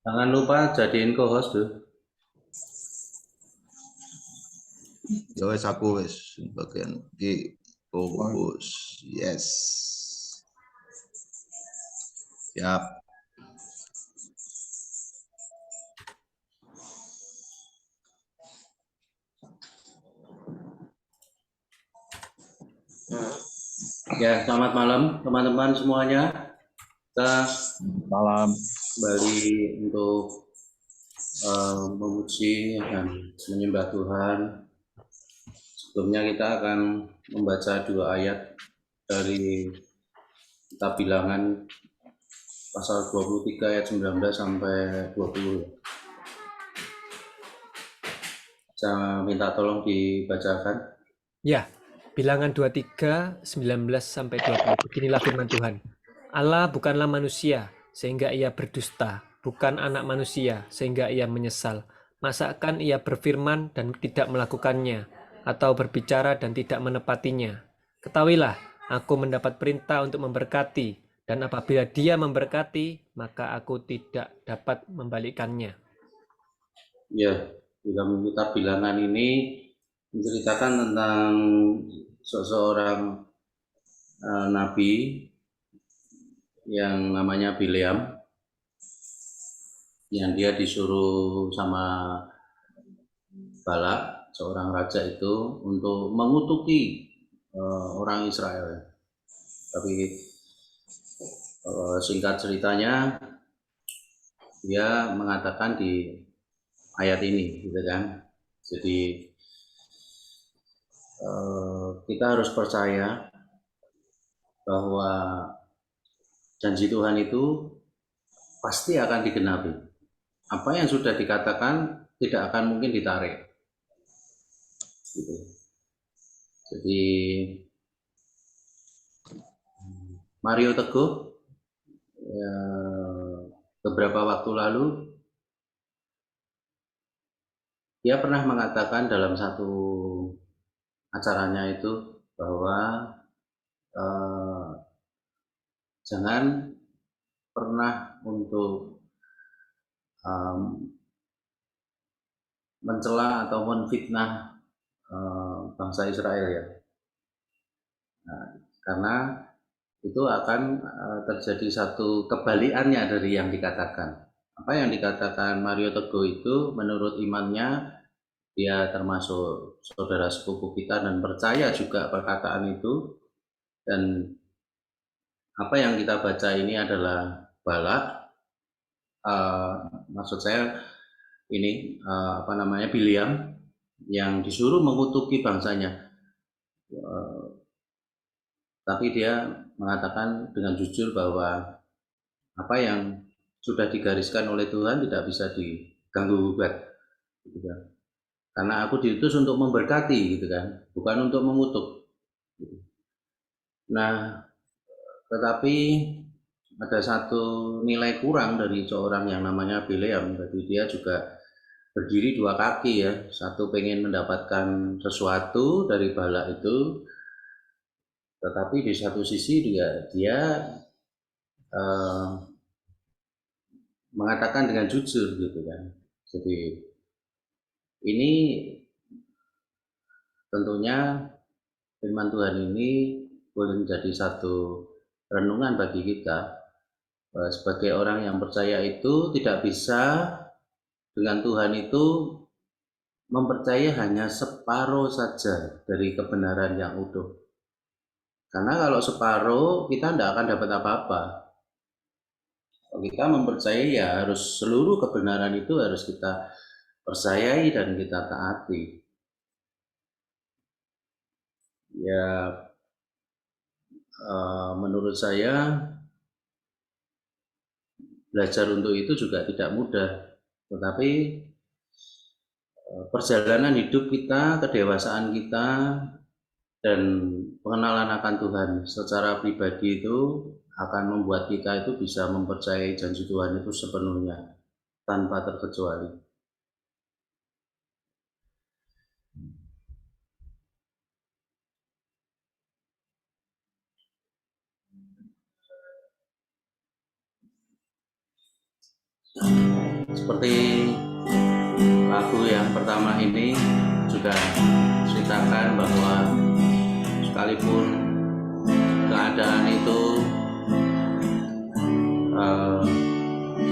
Jangan lupa jadiin co-host tuh. Ya wes aku wes bagian di fokus. Yes. Siap. Ya, selamat malam teman-teman semuanya. Kita Malam. kembali untuk memuji dan menyembah Tuhan. Sebelumnya kita akan membaca 2 ayat dari kitab Bilangan pasal 23 ayat 19 sampai 20. Saya minta tolong dibacakan. Ya, Bilangan 23, 19 sampai 20. Beginilah firman Tuhan. Allah bukanlah manusia sehingga ia berdusta, bukan anak manusia sehingga ia menyesal. Masakan ia berfirman dan tidak melakukannya, atau berbicara dan tidak menepatinya? Ketahuilah, aku mendapat perintah untuk memberkati, dan apabila dia memberkati, maka aku tidak dapat membalikkannya. Ya, dalam kitab Bilangan ini menceritakan tentang seseorang nabi yang namanya Bileam, yang dia disuruh sama Balak, seorang raja itu, untuk mengutuki orang Israel. Tapi singkat ceritanya, dia mengatakan di ayat ini, gitu kan. Jadi kita harus percaya bahwa janji Tuhan itu pasti akan digenapi. Apa yang sudah dikatakan tidak akan mungkin ditarik. Gitu. Jadi Mario Teguh ya, beberapa waktu lalu dia pernah mengatakan dalam satu acaranya itu bahwa jangan pernah untuk mencela atau menfitnah bangsa Israel ya. Nah, karena itu akan terjadi satu kebalikannya dari yang dikatakan. Apa yang dikatakan Mario Teguh itu menurut imannya dia termasuk saudara sepupu kita dan percaya juga perkataan itu, dan apa yang kita baca ini adalah Balak, maksud saya ini Bileam yang disuruh mengutuki bangsanya, tapi dia mengatakan dengan jujur bahwa apa yang sudah digariskan oleh Tuhan tidak bisa diganggu gugat, gitu kan. Karena aku diutus untuk memberkati, gitu kan, bukan untuk mengutuk. Nah, tetapi ada satu nilai kurang dari seorang yang namanya Bileam. Jadi dia juga berdiri 2 kaki ya. Satu pengen mendapatkan sesuatu dari Balak itu, tetapi di satu sisi dia mengatakan dengan jujur, gitu kan. Jadi ini tentunya firman Tuhan ini boleh menjadi satu renungan bagi kita. Sebagai orang yang percaya itu tidak bisa dengan Tuhan itu mempercayai hanya separuh saja dari kebenaran yang utuh. Karena kalau separuh kita tidak akan dapat apa-apa. Kalau kita mempercayai ya harus seluruh kebenaran itu harus kita percayai dan kita taati. Ya, menurut saya belajar untuk itu juga tidak mudah. Tetapi perjalanan hidup kita, kedewasaan kita, dan pengenalan akan Tuhan secara pribadi itu akan membuat kita itu bisa mempercayai janji Tuhan itu sepenuhnya tanpa terkecuali. Seperti lagu yang pertama ini juga ceritakan bahwa sekalipun keadaan itu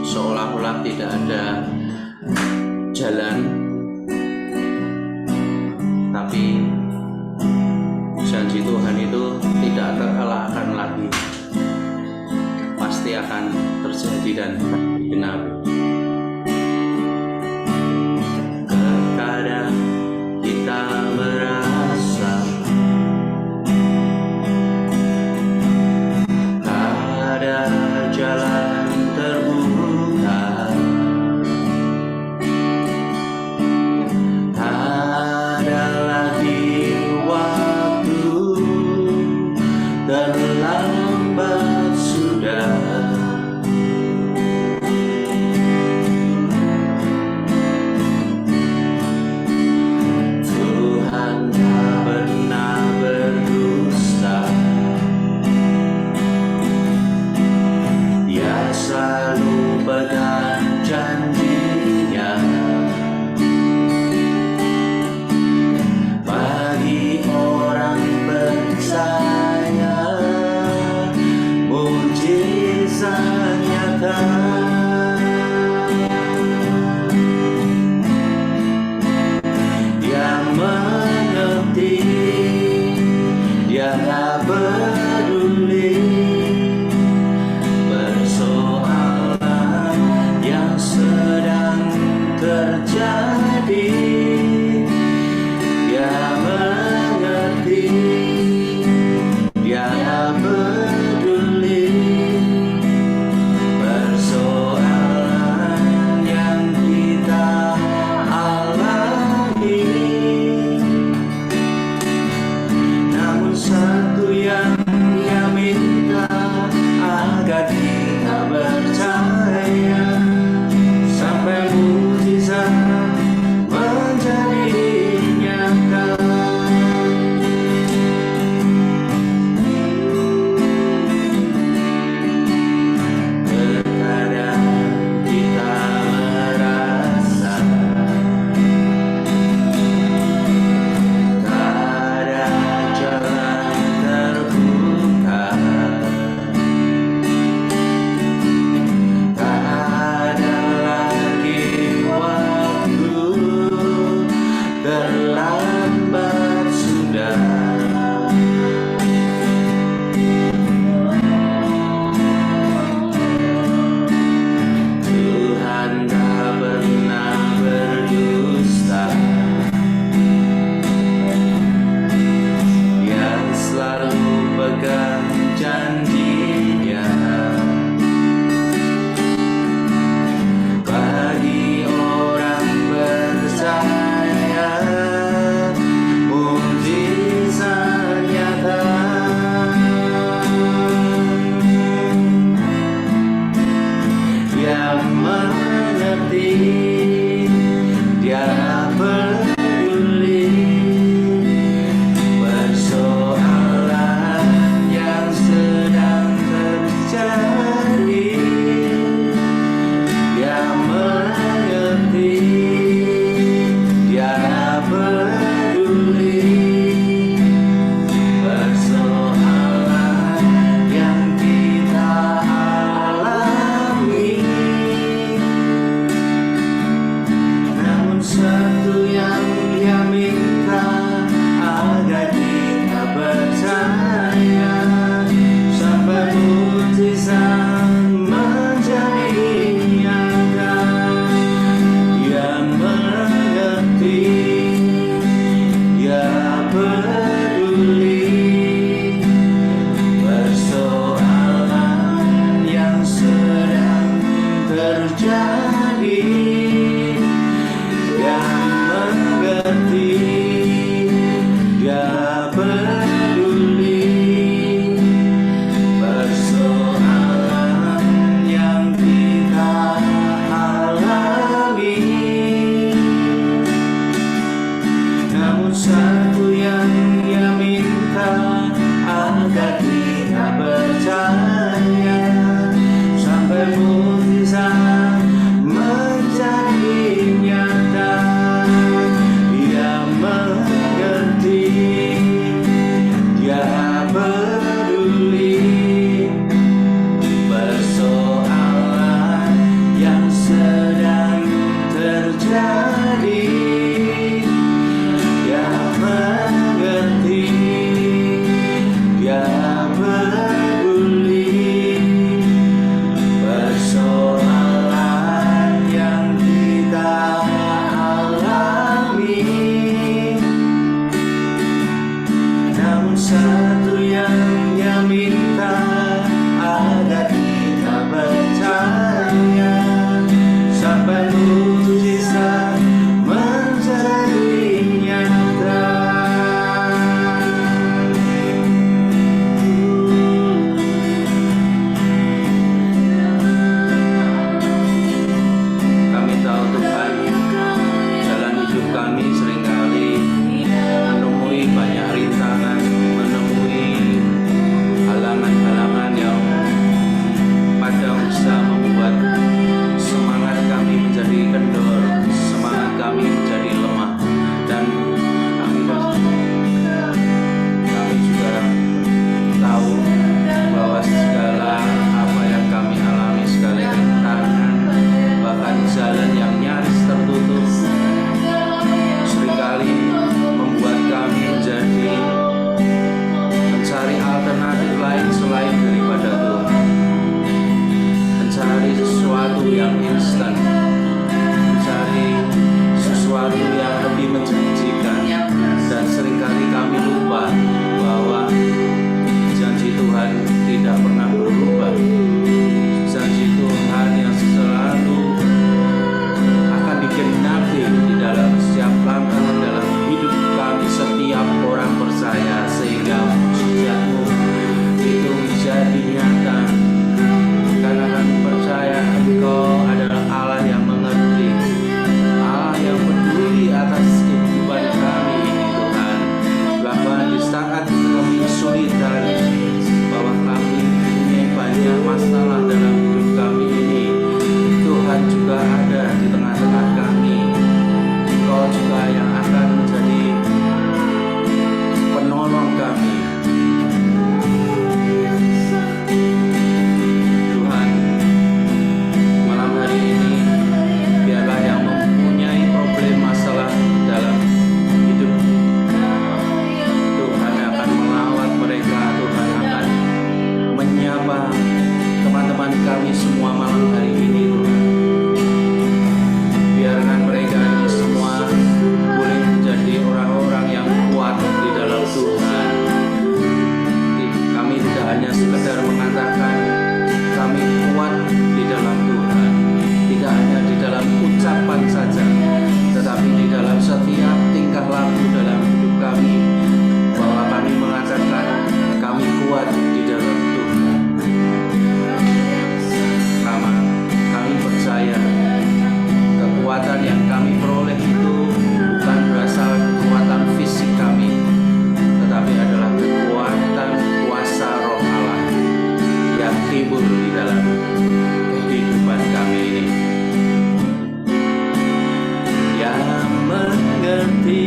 seolah-olah tidak ada jalan, tapi janji Tuhan itu tidak terelakkan lagi, pasti akan terjadi dan digenapi. Terkadang kita merasa tak ada jalan terbuka, tak ada lagi waktu, terlambat sudah. Tuhan tak pernah berdusta, Dia selalu pegang janjinya. Bagi orang percaya, mujizat nyata. Dia mengerti, Dia tak peduli persoalan yang sedang terjadi. Dia mengerti, Dia tak peduli persoalan yang kita alami. Namun satu yang Dia minta agar kita percaya, sampai mujizat menjadi nyata. Terkadang kita merasa tak ada jalan terbuka, tak ada lagi waktu, terlambat sudah. Tuhan tak pernah berdusta, Dia selalu pegang janjinya. Bagi orang percaya, mujizat nyata. Dia mengerti, Dia peduli persoalan yang sedang terjadi. Dia mengerti, Dia peduli persoalan yang kita alami. Namun satu yang Dia minta agar kita percaya, sampai mujizat menjadi nyata. Dia mengerti, Dia peduli persoalan yang sedang terjadi. Dia mengerti, Dia peduli persoalan yang kita alami. Namun satu yang Dia minta agar kita percaya, sampai mujizat yang instan, mencari sesuatu yang lebih menjanjikan, dan seringkali kami lupa bahwa janji Tuhan tidak pernah berubah. Janji Tuhan yang selalu akan digenapi di dalam setiap langkah dalam hidup kami setiap orang percaya, sehingga mujizat-Mu itu menjadi nyata. Karena kami percaya Engkau adalah Allah yang mengerti, Allah yang peduli atas kehidupan kami ini Tuhan. Bahkan di saat kami kesulitan, bahwa kami punya banyak masalah dalam hidup kami ini, Tuhan juga ada di tengah-tengah kami. Engkau juga yang akan menjadi penolong kami. Tuhan, malam hari ini biarlah yang mempunyai problem masalah dalam hidup, Tuhan akan melawat mereka. Tuhan akan menyapa teman-teman kami semua malam hari ini Tuhan. Biarkan mereka ini semua boleh menjadi orang-orang yang kuat di dalam Tuhan. Kami tidak hanya sekedar mengatakan kami kuat di dalam Tuhan, tidak hanya di dalam ucapan saja, tetapi di dalam setiap tingkah laku dalam hidup kami, bahwa kami mengatakan kami kuat di dalam Tuhan. Kami percaya kekuatan yang kami peroleh itu bukan berasal kekuatan fisik kami, tetapi adalah kekuatan kuasa Roh Allah yang timbul di dalam kehidupan kami ini. Yang mengerti,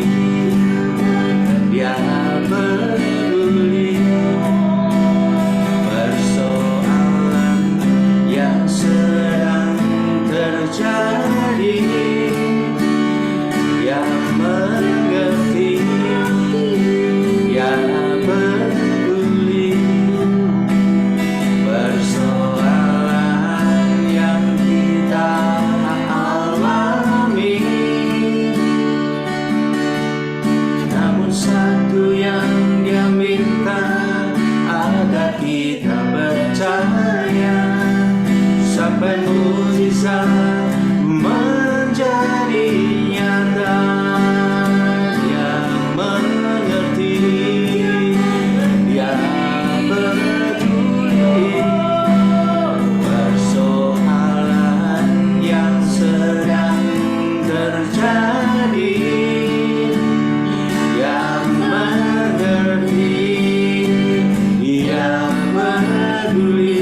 Dia peduli persoalan yang sedang terjadi. Yang mengerti, yang peduli persoalan yang kita alami. Namun satu yang Dia minta agar kita percaya, sampai mujizat menjadi nyata. Yang mengerti, Dia peduli persoalan yang sedang terjadi. Yang mengerti, Dia peduli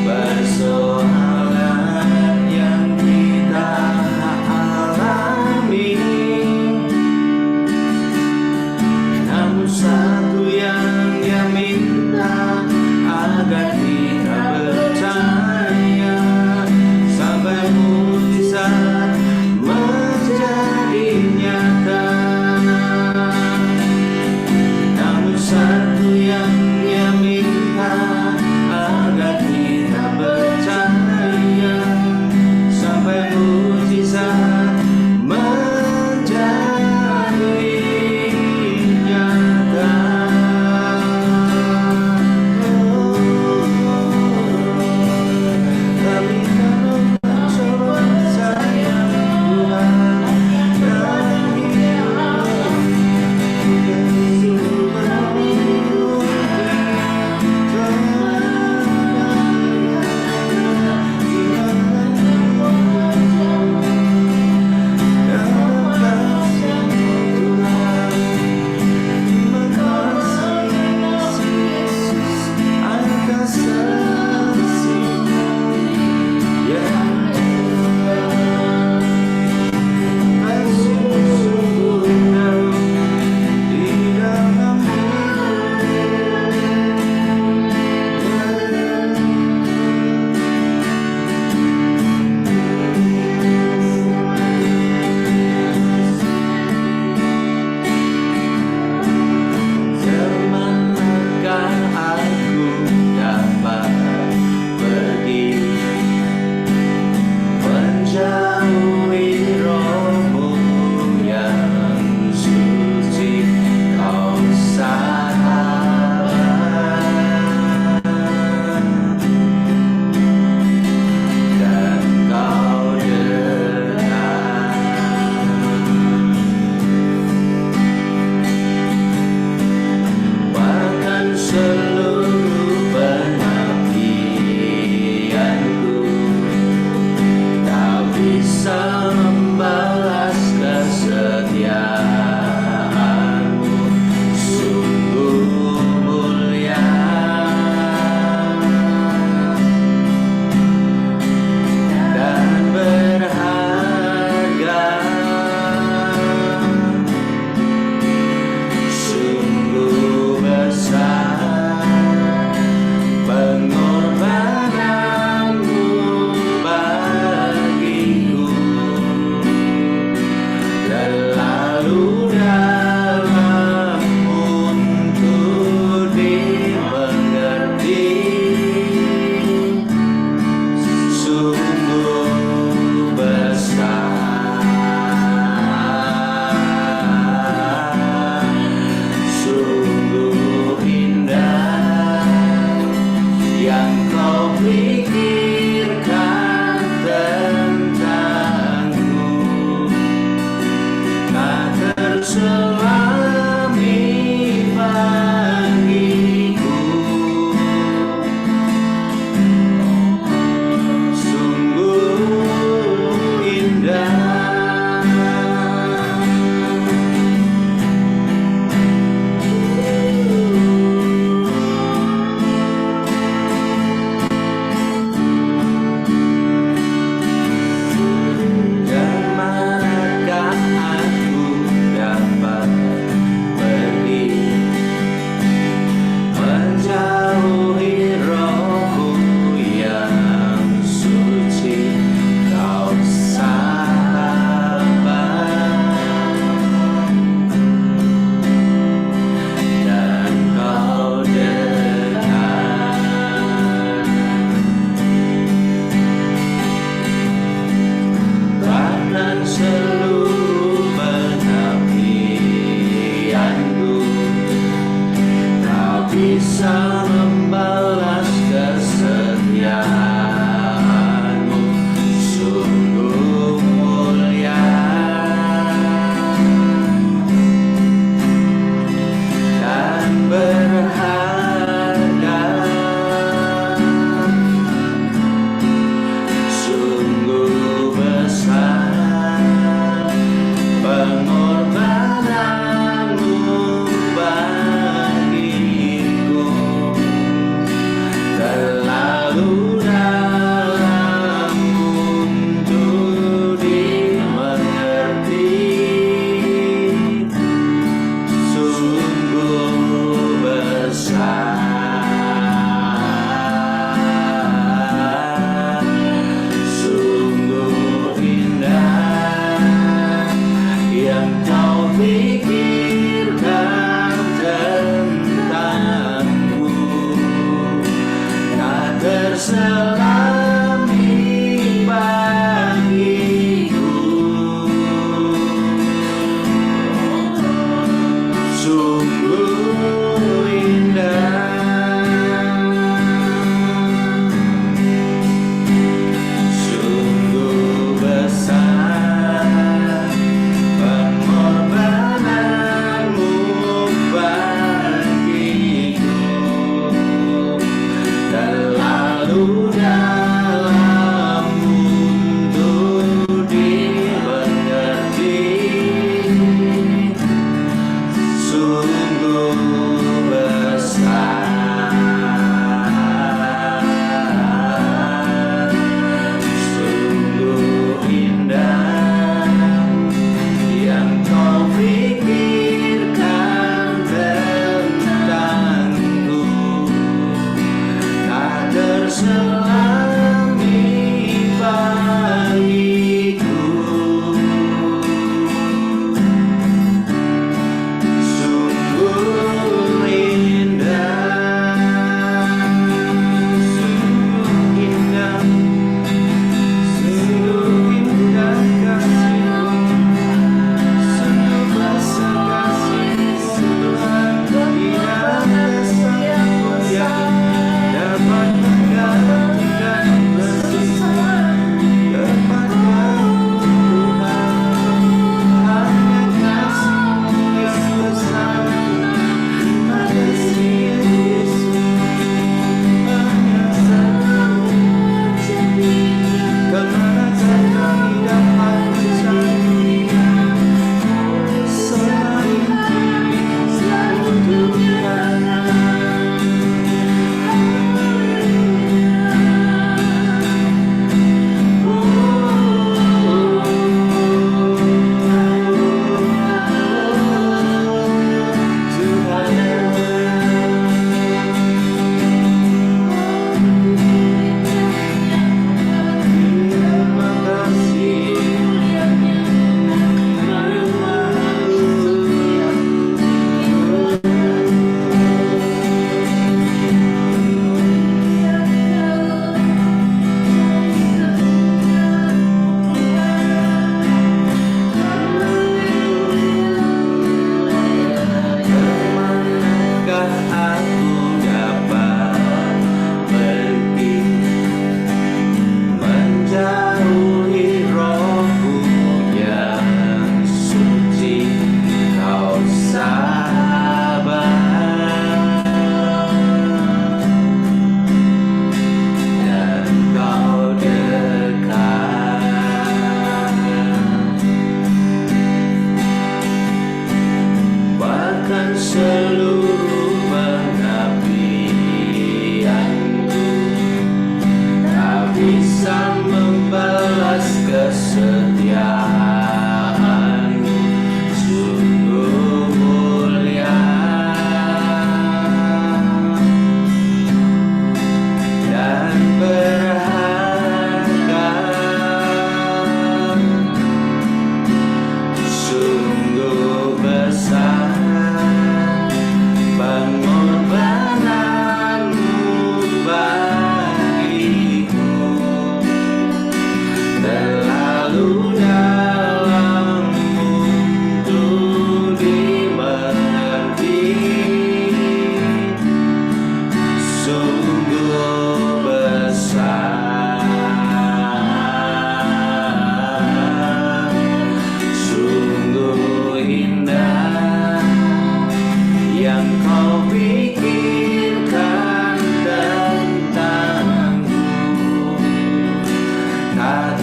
persoalan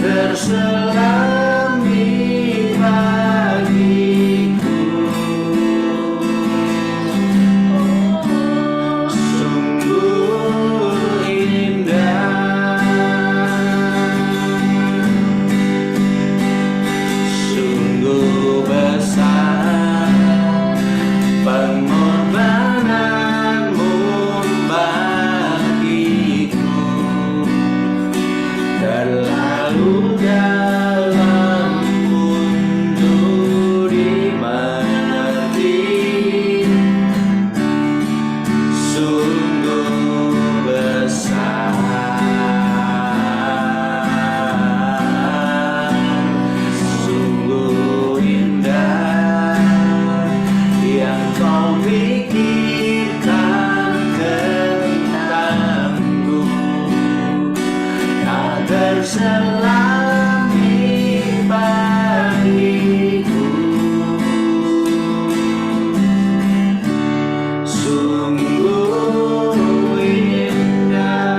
terselami bagiku. Sungguh indah, sungguh besar pengorbananmu bagiku. Terlalu dalam untuk dimengerti, sungguh besar, sungguh indah yang kau pikirkan tentangku, tak terselami bagiku. Sungguh indah.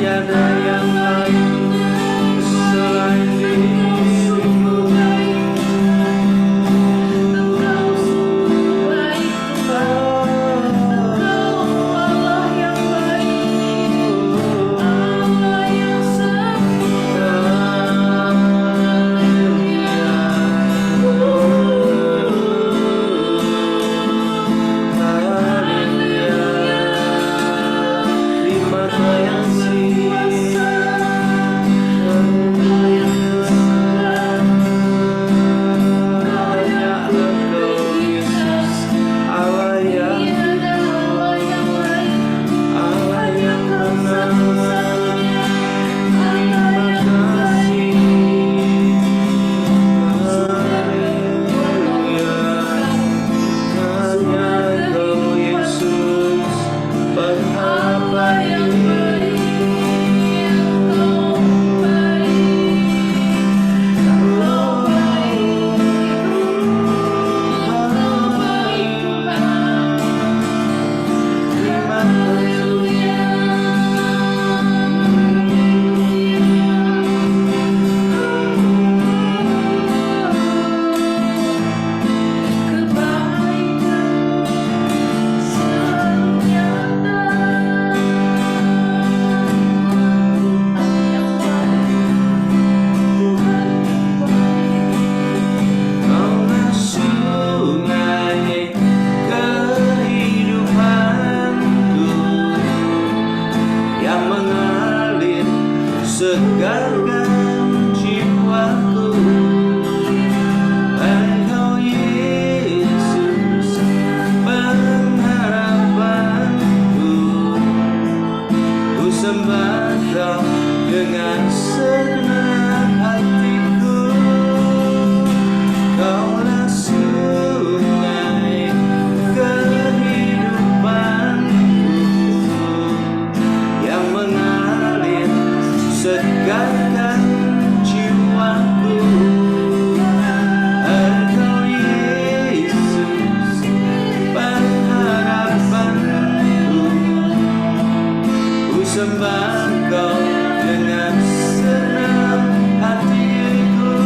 tiada yang lain selain dirimu. Segarkan jiwaku, Engkau Yesus pengharapanku. Ku sembah Kau dengan segenap hatiku. Kaulah sungai kehidupanku yang mengalir segarkan jiwaku. Engkau Yesus pengharapanku. Ku sembah Kau dengan senang hatiku.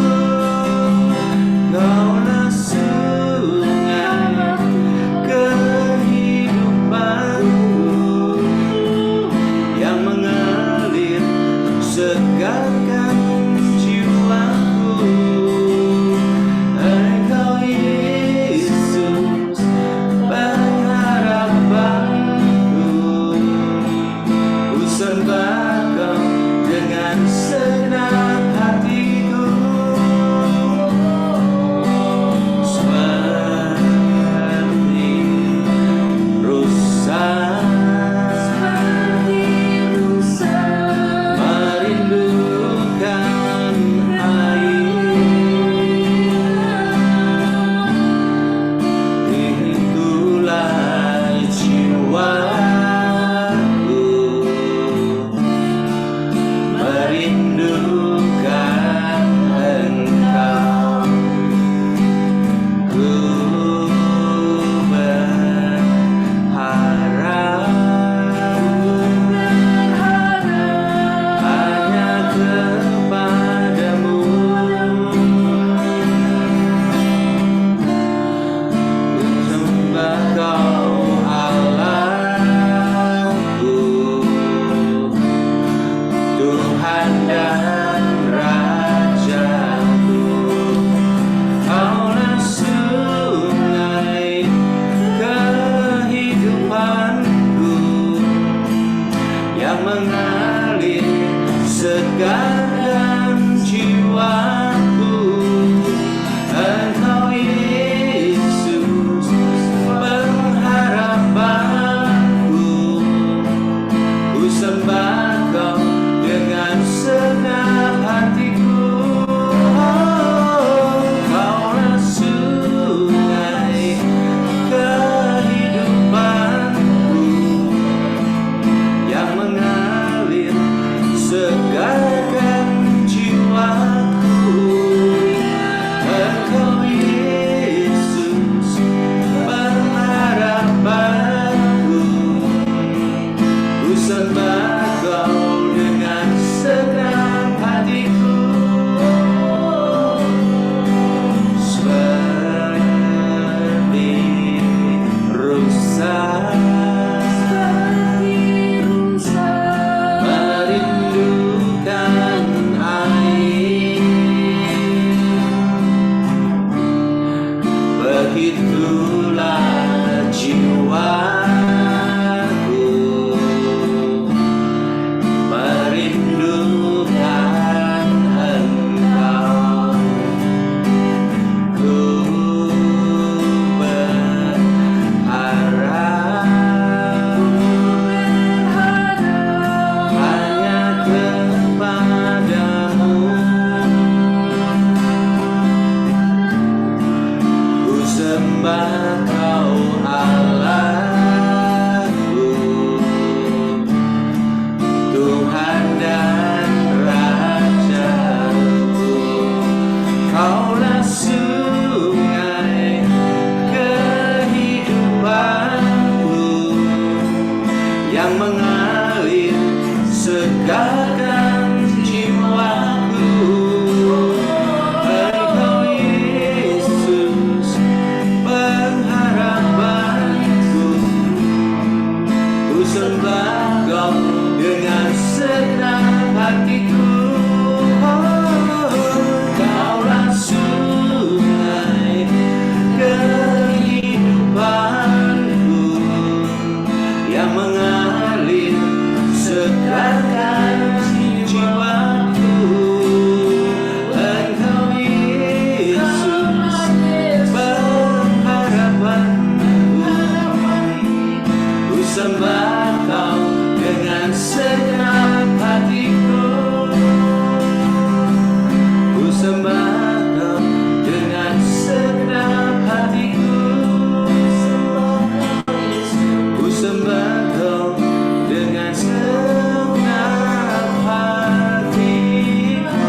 Kaulah sungai kehidupanku yang mengalir segarkan jiwaku. Engkau Yesus pengharapanku. Ku sembah Kau dengan segenap hatiku. Seperti rusa merindukan air, itulah jiwaku merindukan Engkau. Ku berharap hanya kepadamu. Ku sembah Kau Allahku, Tuhan dan Rajaku. Kaulah sungai kehidupanku yang mengalir segarkan jiwaku. Engkau Yesus pengharapanku. Ku sembah Kau dengan segenap hatiku. Kaulah sungai kehidupanku yang mengalir segarkan jiwaku. Engkau Yesus pengharapanku. Ku sembah Kau segarkan jiwaku. Engkau Yesus, pengharapanku. Ku sembah Kau dengan segenap hatiku. Kaulah sungai kehidupanku yang mengalir segarkan jiwaku. Engkau Yesus, pengharapanku. Ku sembah Kau dengan segenap hatiku. Ku sembah Kau dengan segenap hatiku. Ku sembah Kau dengan segenap hatiku.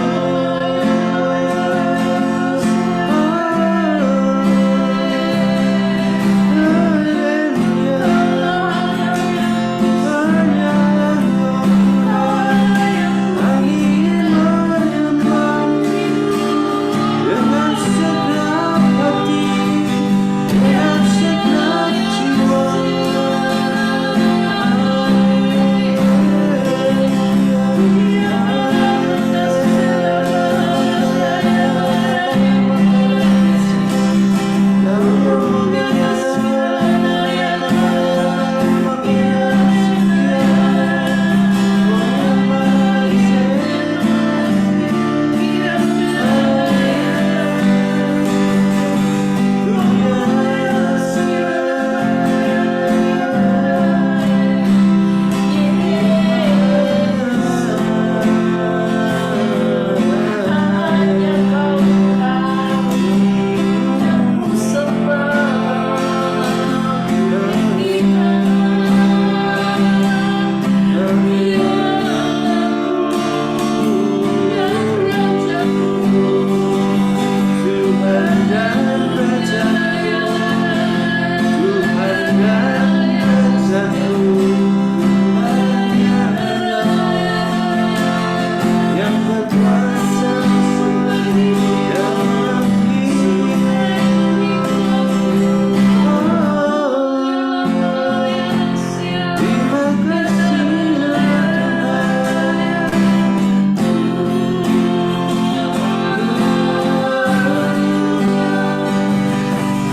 Dengan segenap hati, dengan segenap jiwa.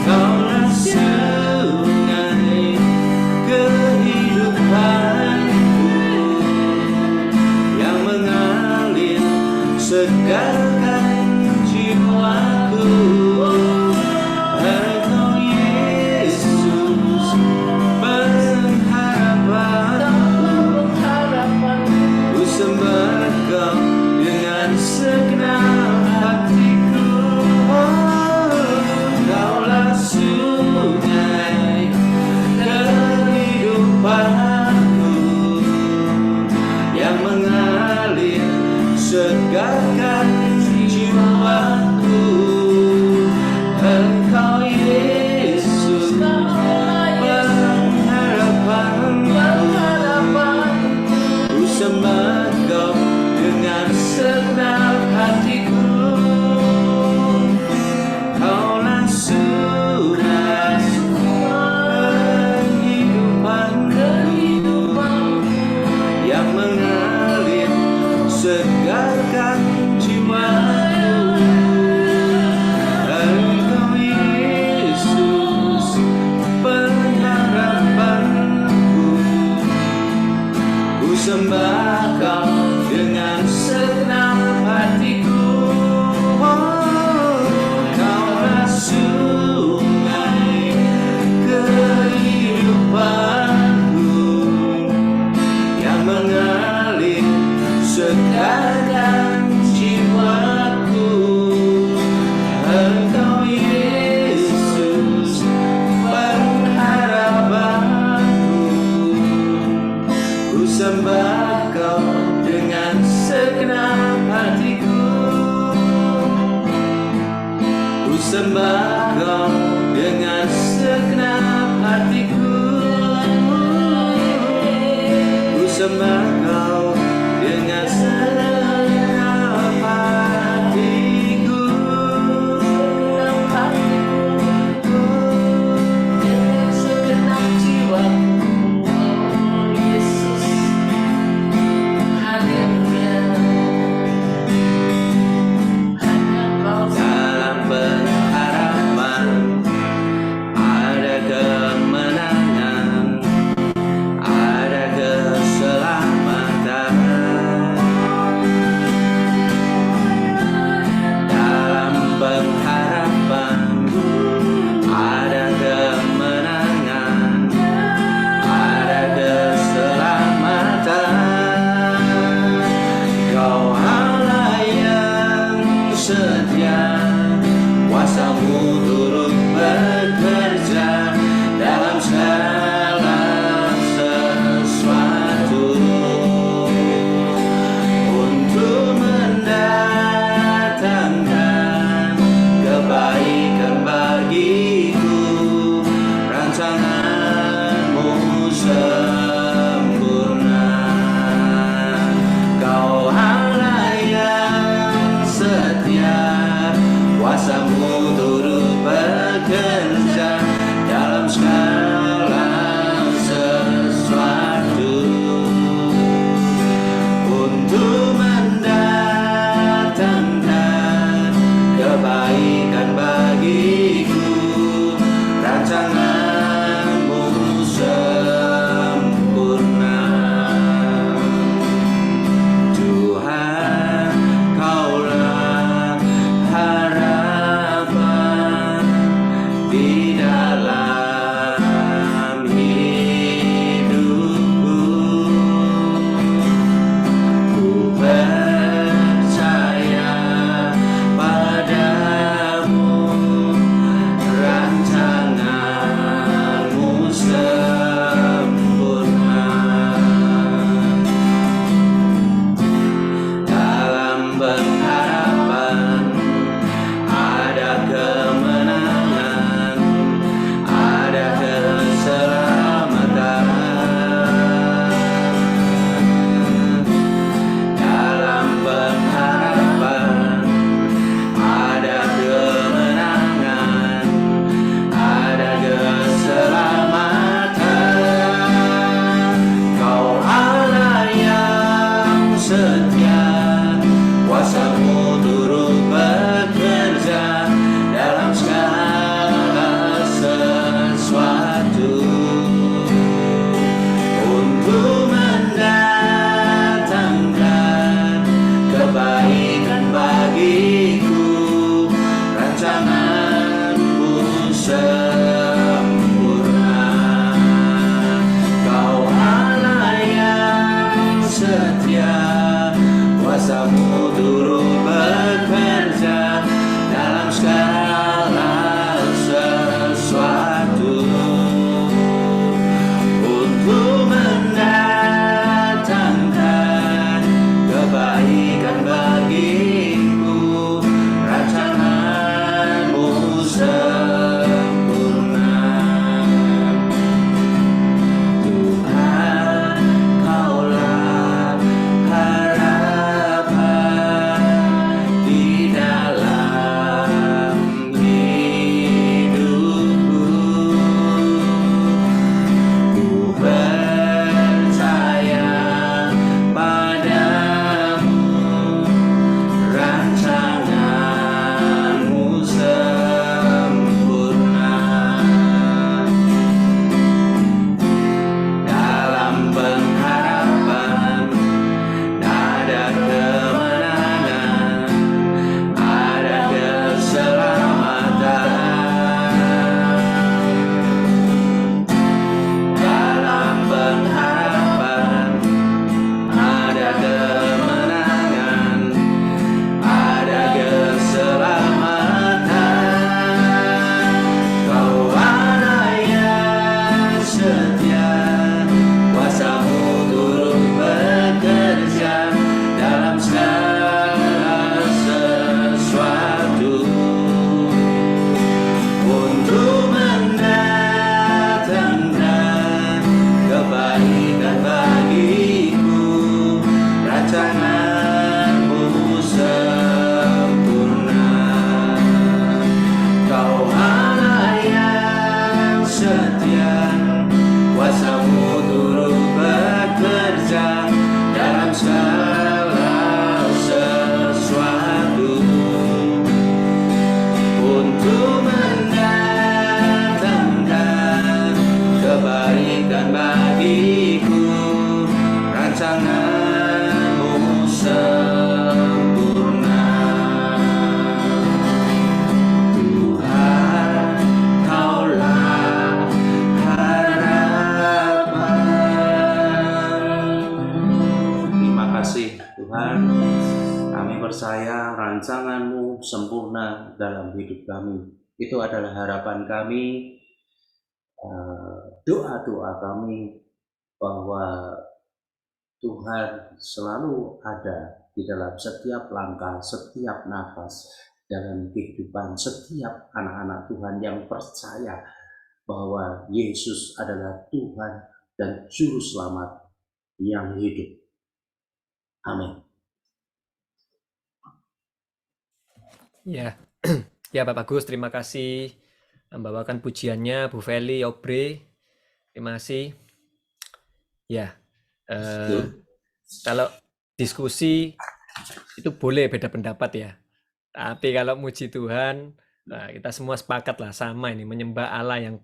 Kaulah sungai kehidupanku yang mengalir segarkan jiwaku. Engkau Yesus, pengharapanku. Ku sembah Kau dengan segenap hatiku. Kaulah sungai kehidupanku yang mengalir segarkan jiwaku. Engkau Yesus, pengharapanku. Ku sembah Kau dengan segenap hatiku. Kaulah sungai kehidupanku yang mengalir segarkan jiwaku. Engkau Yesus, pengharapanku. Ku sembah Kau dengan segenap hatiku. Kaulah sungai kehidupanku yang mengalir segarkan jiwaku. Engkau Yesus, pengharapanku. Ku sembah Kau dengan segenap hatiku. Ku sembah Kau dengan segenap hatiku. Ku sembah Kau dengan setia, kuasa-Mu turut bekerja dalam segala sesuatu untuk mendatangkan kebaikan bagiku. Rancangan-Mu sempurna, Kau Allah yang setia, kuasa-Mu turut bekerja dalam segala sesuatu untuk mendatangkan kebaikan bagiku. Rancangan-Mu sempurna, Tuhan, Kaulah harapan di dalam hidupku. Ku percaya padamu, rancangan-Mu sempurna. Dalam pengharapan ada kemenangan, ada keselamatan. Dalam pengharapan ada kemenangan, ada keselamatan. Kau Allah yang setia, kuasa-Mu turut bekerja dalam segala sesuatu untuk mendatangkan kebaikan bagiku. Rancangan-Mu sempurna, Kau Allah yang setia, kuasa-Mu turut bekerja dalam segala sesuatu untuk mendatangkan kebaikan bagiku. Rancangan-Mu sempurna, Tuhan, Kaulah harapan. Terima kasih Tuhan, kami percaya rancangan-Mu sempurna dalam hidup kami. Itu adalah harapan kami, doa-doa kami bahwa Tuhan selalu ada di dalam setiap langkah, setiap nafas dalam kehidupan setiap anak-anak Tuhan yang percaya bahwa Yesus adalah Tuhan dan Juru Selamat yang hidup. Amin. Ya, ya Pak Bagus, terima kasih membawakan pujiannya Bu Feli, Obre. Terima kasih. Ya, kalau diskusi itu boleh beda pendapat ya. Tapi kalau muji Tuhan, nah, kita semua sepakat lah sama ini menyembah Allah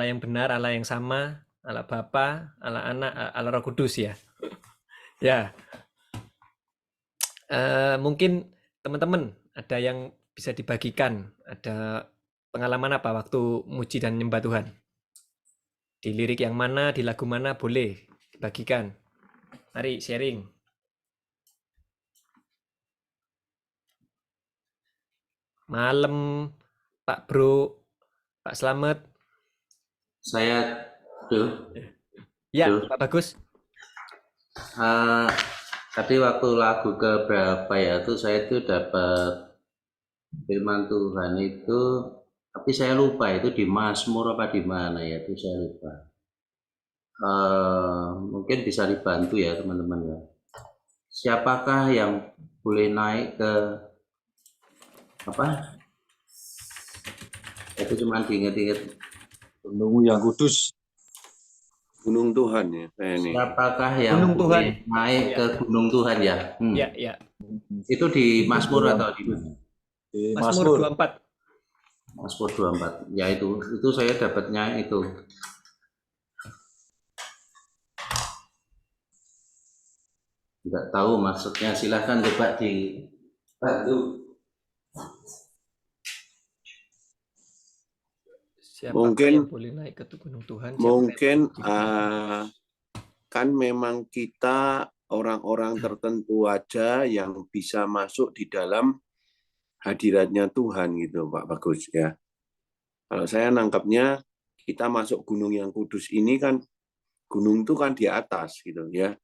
yang benar, Allah yang sama, Allah Bapa, Allah Anak, Allah Roh Kudus ya. Ya, mungkin teman-teman ada yang bisa dibagikan, ada pengalaman apa waktu muji dan menyembah Tuhan? Di lirik yang mana, di lagu mana boleh dibagikan. Mari sharing. Malam, Pak Bro, Pak Slamet. Saya tuh. Ya, Pak Bagus. Tadi waktu lagu keberapa ya tuh saya tuh dapat firman Tuhan itu, tapi saya lupa itu di Mazmur apa di mana ya, itu saya lupa. Mungkin bisa dibantu ya teman-teman ya. Siapakah yang boleh naik ke apa? Itu cuma diinget-inget. Penunggu yang kudus. Gunung Tuhan ya kayak ini. Siapakah yang Gunung Tuhan. boleh naik ke gunung Tuhan ya? Ya, ya. Itu di Mazmur atau di Mazmur 24. Mazmur 24. Ya itu saya dapatnya itu. Enggak tahu maksudnya, silahkan coba dibantu. Siapa Mungkin yang boleh naik ke gunung Tuhan? mungkin kan memang kita orang-orang tertentu aja yang bisa masuk di dalam hadiratnya Tuhan gitu Pak Bagus ya. Kalau saya nangkapnya kita masuk gunung yang kudus ini kan gunung itu kan di atas gitu ya.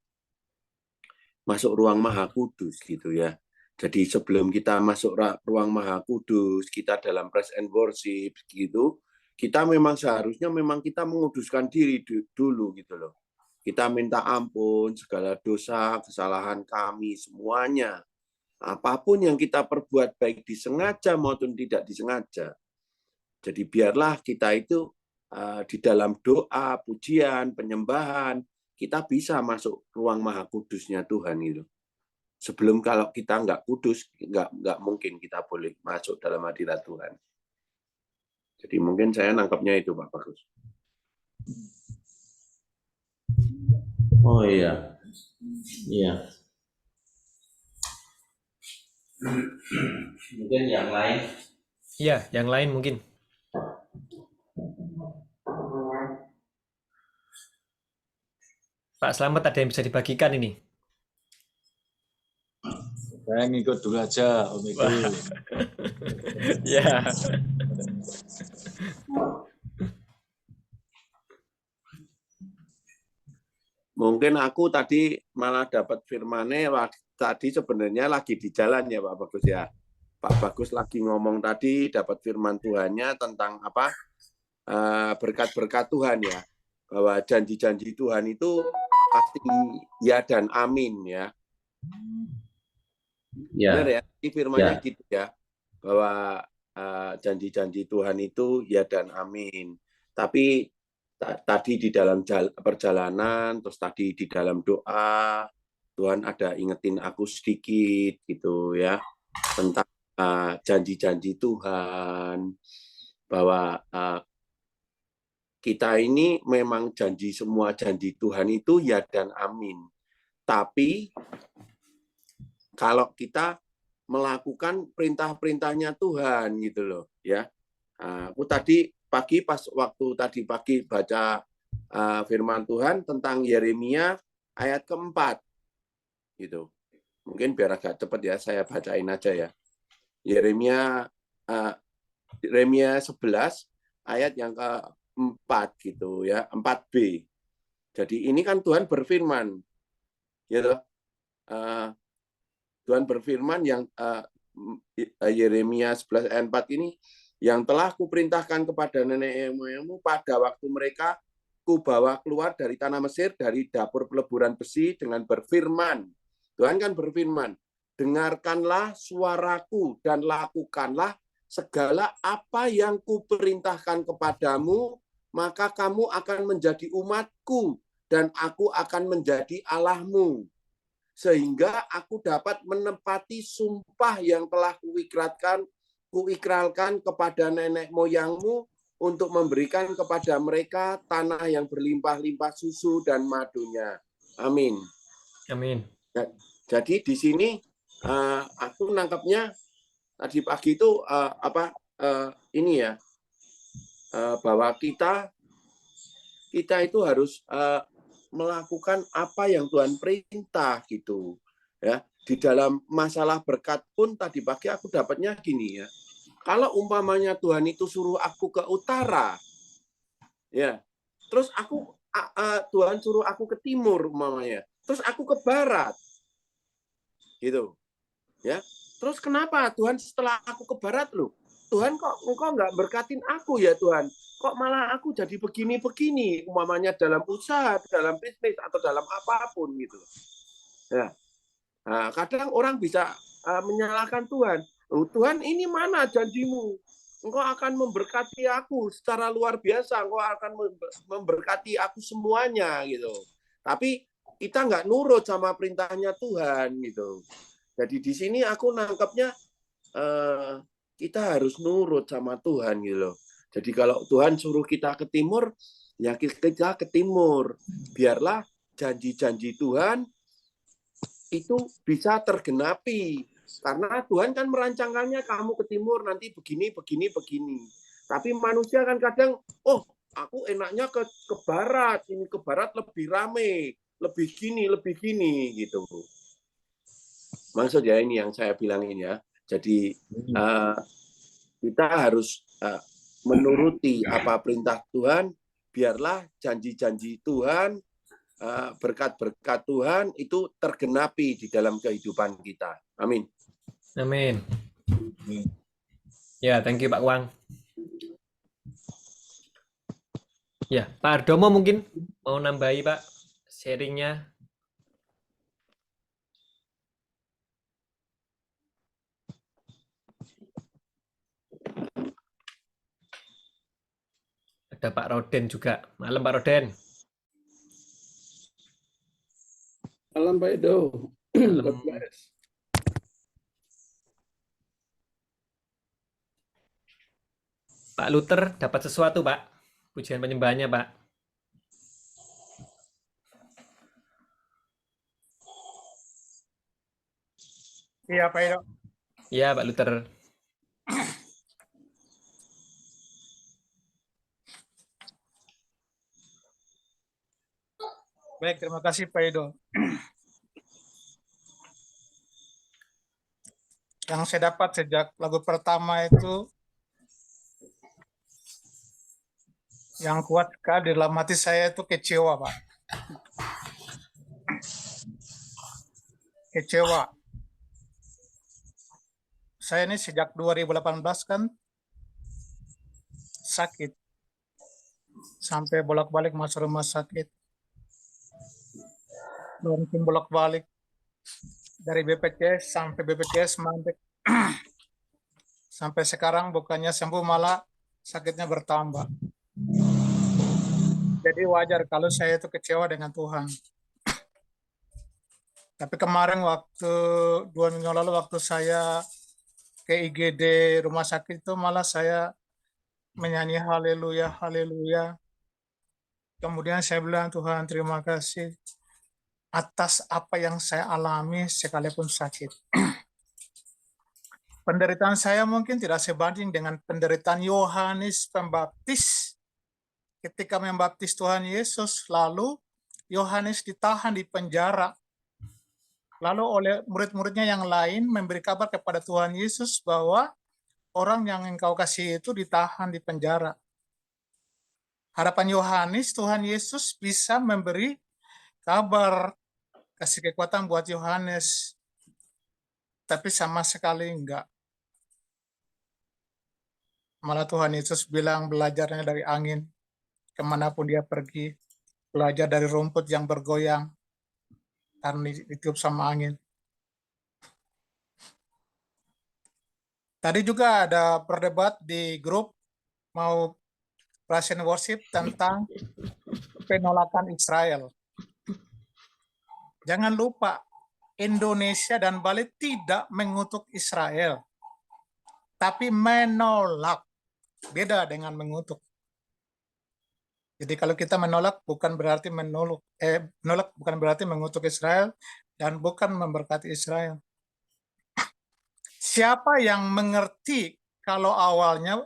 Masuk ruang maha kudus gitu ya. Jadi sebelum kita masuk ruang maha kudus, kita dalam praise and worship gitu, kita memang seharusnya memang kita menguduskan diri dulu gitu loh. Kita minta ampun segala dosa, kesalahan kami semuanya. Apapun yang kita perbuat baik disengaja maupun tidak disengaja. Jadi biarlah kita itu di dalam doa, pujian, penyembahan, kita bisa masuk ruang maha kudusnya Tuhan itu. Sebelum kalau kita nggak kudus, nggak mungkin kita boleh masuk dalam hadirat Tuhan. Jadi mungkin saya nangkapnya itu Pak Bagus. Oh iya. Iya. Mungkin yang lain. Iya, yang lain mungkin. Pak Slamet, ada yang bisa dibagikan ini? Saya ngikut dulu aja, Om Ego. Ya. Mungkin aku tadi malah dapat firmannya tadi sebenarnya lagi di jalan ya Pak Bagus ya. Pak Bagus lagi ngomong tadi dapat firman Tuhannya tentang apa berkat-berkat Tuhan ya, bahwa janji-janji Tuhan itu pasti ya dan amin ya. Ya. Benar ya, ini firmannya Ya. gitu ya, bahwa janji-janji Tuhan itu ya dan amin. Tapi tadi di dalam perjalanan, terus tadi di dalam doa, Tuhan ada ingetin aku sedikit gitu ya, tentang janji-janji Tuhan, bahwa kita ini memang semua janji Tuhan itu ya dan amin. Tapi kalau kita melakukan perintah-perintahnya Tuhan gitu loh ya. Aku tadi pagi pas waktu tadi pagi baca firman Tuhan tentang Yeremia ayat keempat gitu. Mungkin biar agak cepat ya saya bacain aja ya. Yeremia 11 ayat yang ke-4 gitu ya, 4b. Jadi ini kan Tuhan berfirman gitu. Tuhan berfirman yang Yeremia 11 ayat 4 ini, yang telah kuperintahkan kepada nenek moyangmu pada waktu mereka kubawa keluar dari tanah Mesir, dari dapur peleburan besi, dengan berfirman. Tuhan kan berfirman, dengarkanlah suaraku dan lakukanlah segala apa yang kuperintahkan kepadamu, maka kamu akan menjadi umatku dan aku akan menjadi Allahmu. Sehingga aku dapat menepati sumpah yang telah kuikrarkan kepada nenek moyangmu untuk memberikan kepada mereka tanah yang berlimpah-limpah susu dan madunya. Amin. Amin. Jadi di sini aku nangkapnya tadi pagi itu ini ya, bahwa kita itu harus melakukan apa yang Tuhan perintah gitu ya. Di dalam masalah berkat pun tadi pagi aku dapatnya gini ya, kalau umpamanya Tuhan itu suruh aku ke utara ya, terus Tuhan suruh aku ke timur umpamanya, terus aku ke barat gitu ya, terus kenapa Tuhan setelah aku ke barat loh, Tuhan kok engkau nggak berkatin aku ya Tuhan, kok malah aku jadi begini-begini umpamanya dalam usaha, dalam bisnis atau dalam apapun gitu ya. Nah, kadang orang bisa menyalahkan Tuhan. Oh, Tuhan ini mana janjimu? engkau akan memberkati aku secara luar biasa, engkau akan memberkati aku semuanya gitu. Tapi kita nggak nurut sama perintahnya Tuhan gitu. Jadi di sini aku nangkepnya kita harus nurut sama Tuhan gitu loh. Jadi kalau Tuhan suruh kita ke timur, ya kita ke timur. Biarlah janji-janji Tuhan itu bisa tergenapi. Karena Tuhan kan merancangkannya kamu ke timur nanti begini, begini, begini. Tapi manusia kan kadang, oh aku enaknya ke barat, ini ke barat lebih rame, lebih gini gitu. Maksudnya ini yang saya bilangin ya. Jadi kita harus menuruti apa perintah Tuhan, biarlah janji-janji Tuhan, berkat-berkat Tuhan itu tergenapi di dalam kehidupan kita. Amin. Amin. Ya, thank you Pak Wang. Ya, Pak Ardomo mungkin mau nambahi Pak sharingnya. Ada Pak Roden juga. Malam Pak Roden. Malam Pak Edo. Malam. Pak Luther dapat sesuatu Pak. Pujian penyembahannya Pak. Iya Pak Edo. Iya Pak Luther. Baik, terima kasih Pak Edo. Yang saya dapat sejak lagu pertama itu, yang kuat sekali dalam hati saya itu kecewa, Pak. Kecewa. Saya ini sejak 2018 kan sakit. Sampai bolak-balik masuk rumah sakit. Mungkin bolak-balik dari BPJS sampai BPJS mandek. Sampai sekarang bukannya sembuh, malah sakitnya bertambah. Jadi wajar kalau saya itu kecewa dengan Tuhan. Tapi kemarin waktu 2 minggu lalu waktu saya ke IGD rumah sakit itu malah saya menyanyi haleluya, haleluya. Kemudian saya bilang, Tuhan terima kasih atas apa yang saya alami sekalipun sakit. Penderitaan saya mungkin tidak sebanding dengan penderitaan Yohanes Pembaptis ketika membaptis Tuhan Yesus, lalu Yohanes ditahan di penjara. Lalu oleh murid-muridnya yang lain memberi kabar kepada Tuhan Yesus bahwa orang yang engkau kasih itu ditahan di penjara. Harapan Yohanes, Tuhan Yesus bisa memberi kabar, kasih kekuatan buat Yohanes. Tapi sama sekali enggak. Malah Tuhan Yesus bilang belajarnya dari angin, kemanapun dia pergi, belajar dari rumput yang bergoyang, karena ditiup sama angin. Tadi juga ada berdebat di grup mau praise and worship tentang penolakan Israel. Jangan lupa, Indonesia dan Bali tidak mengutuk Israel, tapi menolak. Beda dengan mengutuk. Jadi kalau kita menolak bukan berarti menolak bukan berarti mengutuk Israel dan bukan memberkati Israel. Siapa yang mengerti kalau awalnya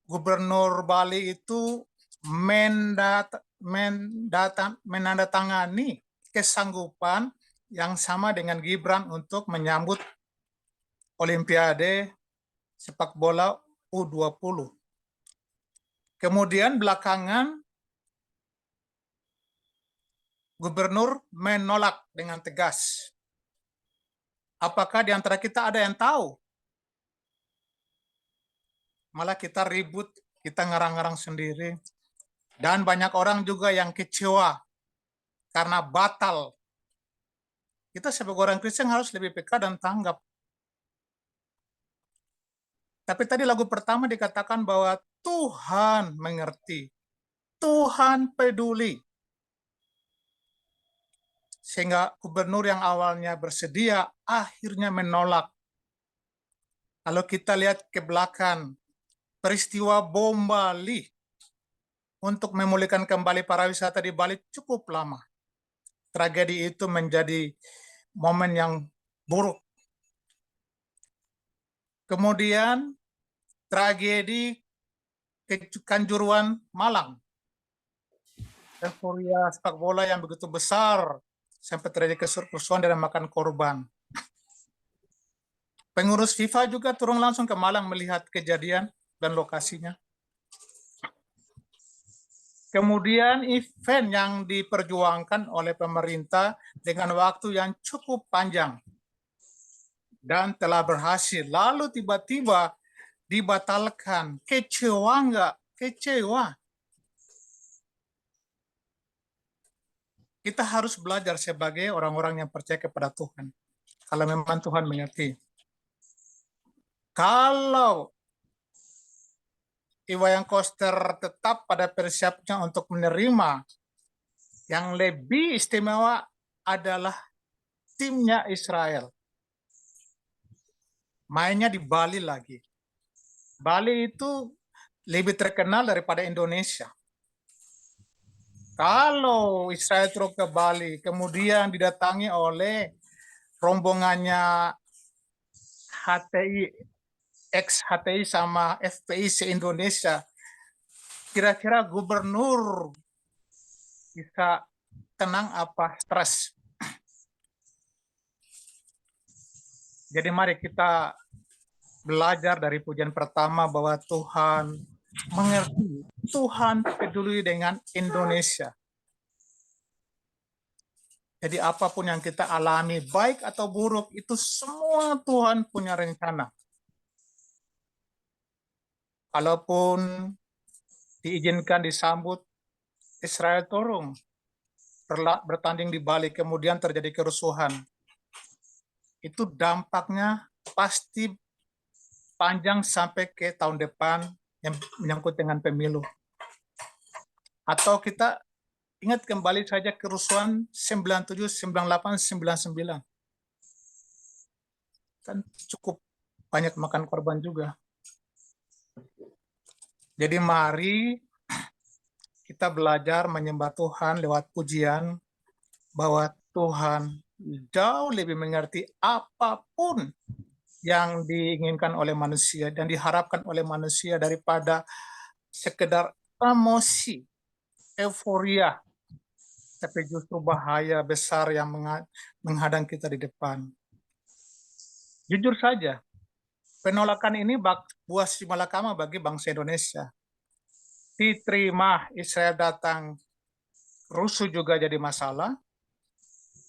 Gubernur Bali itu menandatangani kesanggupan yang sama dengan Gibran untuk menyambut Olimpiade sepak bola U20. Kemudian belakangan Gubernur menolak dengan tegas. Apakah di antara kita ada yang tahu? Malah kita ribut, kita ngarang-ngarang sendiri. Dan banyak orang juga yang kecewa karena batal. Kita sebagai orang Kristen harus lebih peka dan tanggap. Tapi tadi lagu pertama dikatakan bahwa Tuhan mengerti, Tuhan peduli. Sehingga gubernur yang awalnya bersedia akhirnya menolak. Kalau kita lihat ke belakang, peristiwa bom Bali untuk memulihkan kembali para wisata di Bali cukup lama. Tragedi itu menjadi momen yang buruk. Kemudian tragedi Kanjuruhan Malang. Euforia sepak bola yang begitu besar sampai terjadi kerusuhan dan makan korban. Pengurus FIFA juga turun langsung ke Malang melihat kejadian dan lokasinya. Kemudian event yang diperjuangkan oleh pemerintah dengan waktu yang cukup panjang dan telah berhasil. Lalu tiba-tiba dibatalkan. Kecewa nggak? Kecewa. Kita harus belajar sebagai orang-orang yang percaya kepada Tuhan. Kalau memang Tuhan mengerti. Kalau Iwayan Koster tetap pada persiapnya untuk menerima, yang lebih istimewa adalah timnya Israel. Mainnya di Bali lagi. Bali itu lebih terkenal daripada Indonesia. Kalau Israel turun ke Bali, kemudian didatangi oleh rombongannya HTI, ex-HTI sama FPI se-Indonesia, kira-kira gubernur bisa tenang apa stres? Jadi mari kita belajar dari pujian pertama bahwa Tuhan mengerti, Tuhan peduli dengan Indonesia. Jadi apapun yang kita alami, baik atau buruk, itu semua Tuhan punya rencana. Kalaupun diizinkan disambut, Israel turun, bertanding di Bali, kemudian terjadi kerusuhan. Itu dampaknya pasti panjang sampai ke tahun depan yang menyangkut dengan pemilu. Atau kita ingat kembali saja kerusuhan 97, 98, 99. Kan cukup banyak makan korban juga. Jadi mari kita belajar menyembah Tuhan lewat pujian bahwa Tuhan jauh lebih mengerti apapun yang diinginkan oleh manusia dan diharapkan oleh manusia daripada sekedar emosi, euforia, tapi justru bahaya besar yang menghadang kita di depan. Jujur saja, penolakan ini buah simalakama bagi bangsa Indonesia. Diterima Israel datang, rusuh juga jadi masalah.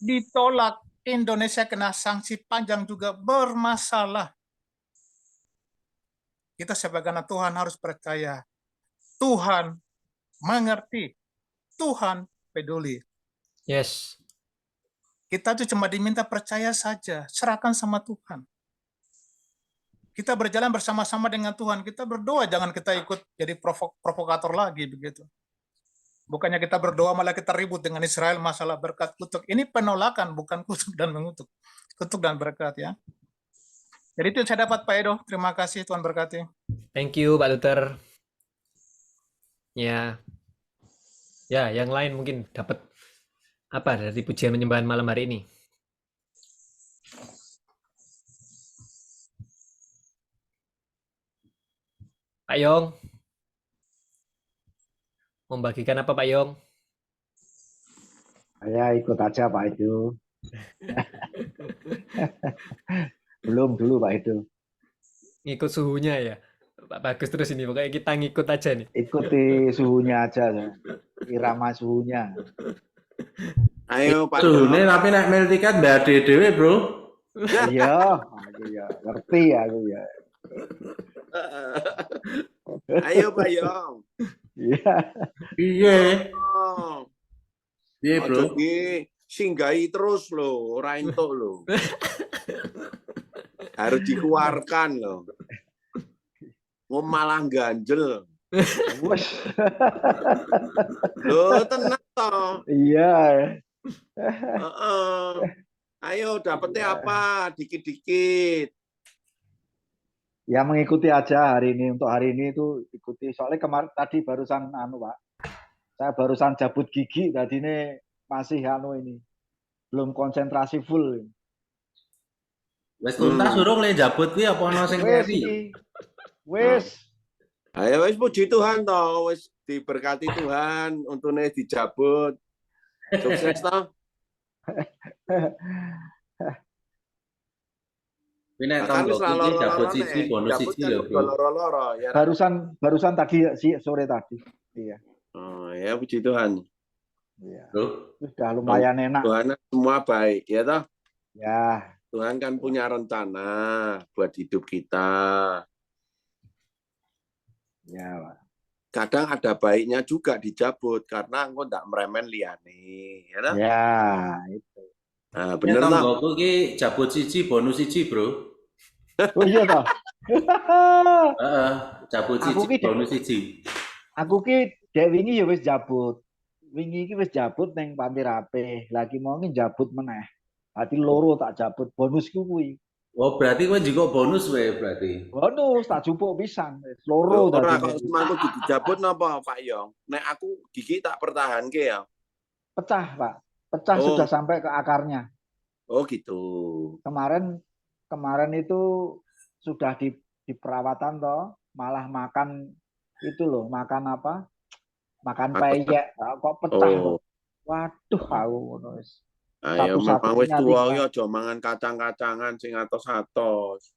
Ditolak Indonesia kena sanksi panjang juga bermasalah. Kita sebagai anak Tuhan harus percaya. Tuhan mengerti. Tuhan peduli. Yes. Kita tuh cuma diminta percaya saja. Serahkan sama Tuhan. Kita berjalan bersama-sama dengan Tuhan. Kita berdoa, jangan kita ikut jadi provokator lagi begitu. Bukannya kita berdoa malah kita ribut dengan Israel masalah berkat kutuk. Ini penolakan, bukan kutuk dan mengutuk. Kutuk dan berkat ya. Jadi itu saya dapat Pak Edo. Terima kasih, Tuhan berkati. Thank you Pak Luther. Ya. Ya, yang lain mungkin dapat apa dari pujian penyembahan malam hari ini? Pak Yong. Membagikan apa Pak Yong? Saya ikut aja Pak Edo. Belum dulu Pak Edo. Ngikut suhunya ya. Pak bagus terus ini, pokoknya kita ngikut aja nih. Ikuti suhunya aja, irama suhunya. Ayo Pak Suhunya Yong. tapi nek mil tiket mbak dewe bro. Iya, aku ya ngerti aku ya. Ayo Pak Yong. Iya. Iya. Oh, Iya bro. ojo singgahi terus loh, ora entuk loh. Harus dikeluarkan loh. malah ganjel. Wes. Loh, tenang toh. Iya. Heeh. Ayo dapetnya apa? Dikit-dikit. Ya mengikuti aja hari ini. Untuk hari ini itu ikuti. Soalnya kemarin tadi barusan Pak. Saya barusan cabut gigi tadi ini masih ini. Belum konsentrasi full. Wes tuntas urung le jabut kuwi apa ana sing Wes keri? iki. Wes. Ayo wis puji Tuhan toh, wis diberkati Tuhan, untune dijabut. Sukses toh. Kuwi nek Kan wis tonggoku iki jabut siji bonus siji lho, Bro. loro-loro ya. Barusan tadi sore tadi. Iya. Oh, ya puji Tuhan. Iya. Bro. Sudah lumayan enak. Tuhan semua baik, ya toh? Ya. Tuhan kan punya rencana buat hidup kita. Ya, Pak. Kadang ada baiknya juga dijabut karena engko ndak meremen liyane, ya toh? Ya, itu. Nah, Nek bener toh? tonggoku iki jabut siji bonus siji, Bro. Oh iya toh. Heeh, jabut Aku siji ki bonus siji. Aku ki dek wingi ya wis jabut. Wingi iki wis jabut ning Panti Rapih. Lagi mau jabut meneh. Berarti loro tak jabut bonusku kuwi. Oh, berarti kowe juga bonus wae berarti. Bonus tak jupuk pisan. Loh, Loro ora tadi. kok semangku dijabut napa Pak Yong? Nek aku gigi tak pertahanke ya. Pecah, Pak. Pecah Oh. sudah sampai ke akarnya. Oh gitu. Kemarin itu sudah di perawatan toh, malah makan itu loh, makan apa? Makan peyek. Kok pecah Oh. toh. Waduh, aku ngono wis. Ayo memang wis Satu-satunya tuwa tinggal. ya aja mangan kacang-kacangan sing atos-atos.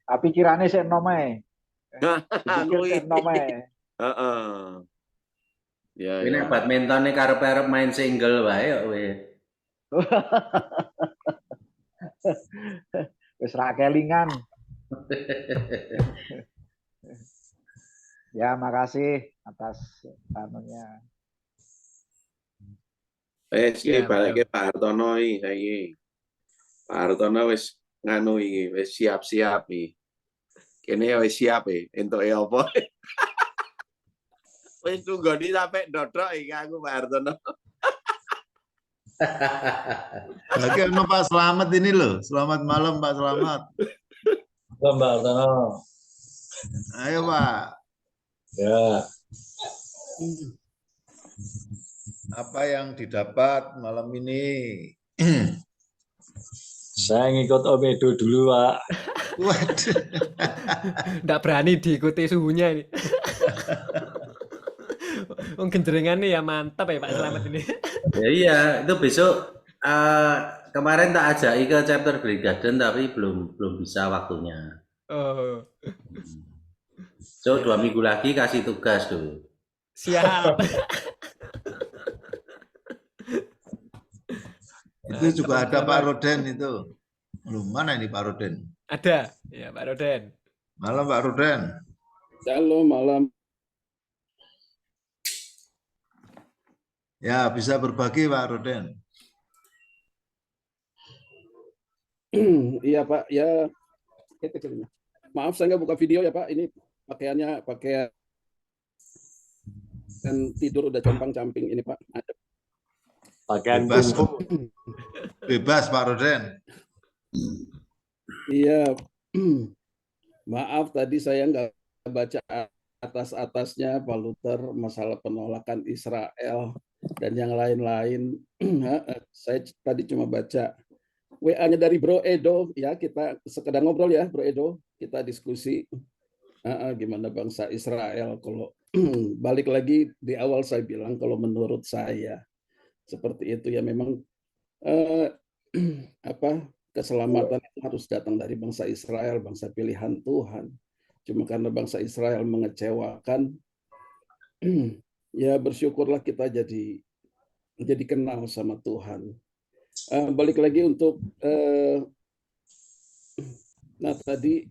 Tapi kirane sik enom ae. Dipikir Kuwi. sik enom ae. Heeh. Ya Kowe nek ya. badmintone karep-arep main single wae kok kowe. Wis ra kelingan. Ya, makasih atas anunya. Wis Ya, iki balike Pak Hartono iki saiki. Pak Hartono wis nganu iki, wis siap-siap iki. Kene wis siap entuke apa? Wis tunggoni sampe dodok iki aku Pak Hartono. Lagi ono Pak Selamat ini loh. Selamat malam Pak Selamat. Halo, Mbak Artono. Ayo Pak. Ya, Apa yang didapat malam ini? saya ngikut Om Edo dulu, Pak. Waduh. Nggak berani diikuti suhunya ini. Genjrengannya ya mantap ya Pak Selamat ini. Ya iya, itu besok kemarin tak ajaki ke chapter Green Garden tapi belum bisa waktunya. Oh, So 2 minggu lagi kasih tugas tuh. siap. Itu juga ada Pak Roden itu. Belum mana ini Pak Roden? Ada, ya Pak Roden. Malam Pak Roden. Shalom malam. Ya bisa berbagi Pak Roden. Iya Pak, ya. Maaf saya nggak buka video ya Pak. Ini pakaiannya pakaian dan tidur udah compang-camping ini Pak. Ada. Pakaian Bebas, kungfu. bebas Pak Roden. Iya. Maaf tadi saya nggak baca atas-atasnya Pak Luther masalah penolakan Israel dan yang lain-lain. Saya tadi cuma baca WA-nya dari Bro Edo, ya kita sekedar ngobrol ya Bro Edo, kita diskusi gimana bangsa Israel. Kalau balik lagi di awal saya bilang kalau menurut saya seperti itu ya memang keselamatan itu harus datang dari bangsa Israel, bangsa pilihan Tuhan. Cuma karena bangsa Israel mengecewakan, ya bersyukurlah kita jadi kenal sama Tuhan. Balik lagi untuk nah tadi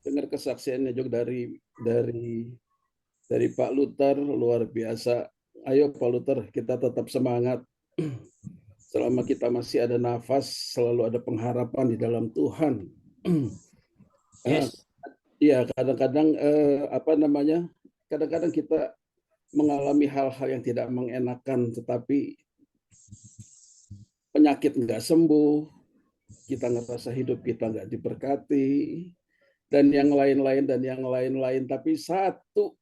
dengar kesaksiannya juga dari Pak Luther luar biasa. Ayo Pak Luther, kita tetap semangat. Selama kita masih ada nafas, selalu ada pengharapan di dalam Tuhan. Yes. Iya, kadang-kadang apa namanya? Kadang-kadang kita mengalami hal-hal yang tidak mengenakan, tetapi penyakit nggak sembuh, kita ngerasa hidup kita nggak diberkati, dan yang lain-lain. Tapi satu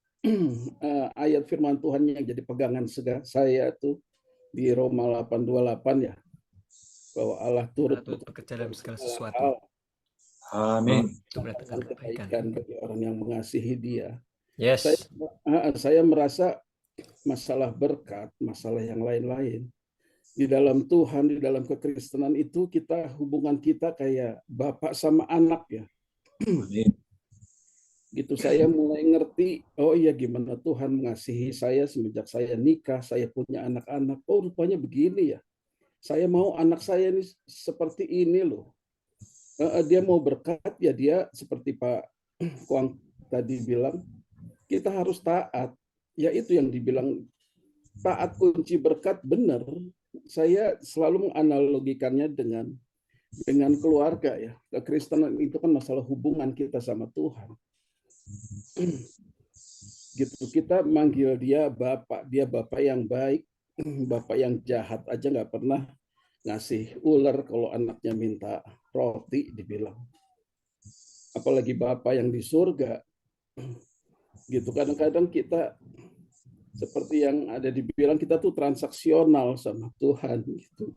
ayat firman Tuhan yang jadi pegangan saya tuh di Roma 8:28 ya, bahwa Allah turut Allah turut bekerja dalam segala sesuatu. hal Amin. Itu mendatangkan kebaikan. kebaikan bagi orang yang mengasihi Dia. Yes. Saya merasa masalah berkat, masalah yang lain-lain di dalam Tuhan, di dalam kekristenan itu hubungan kita kayak bapak sama anak ya. Amin. Gitu saya mulai ngerti, oh iya gimana Tuhan mengasihi saya semenjak saya nikah, saya punya anak-anak. Oh rupanya begini ya. Saya mau anak saya ini seperti ini loh. Dia mau berkat ya dia seperti Pak Kuang tadi bilang, kita harus taat. Ya itu yang dibilang taat kunci berkat, benar. Saya selalu menganalogikannya dengan keluarga ya. Kekristenan itu kan masalah hubungan kita sama Tuhan. Gitu, kita manggil dia bapak yang baik, bapak yang jahat aja nggak pernah ngasih ular kalau anaknya minta roti dibilang. Apalagi bapak yang di surga. Gitu, kadang-kadang kita seperti yang ada dibilang, kita tuh transaksional sama Tuhan gitu.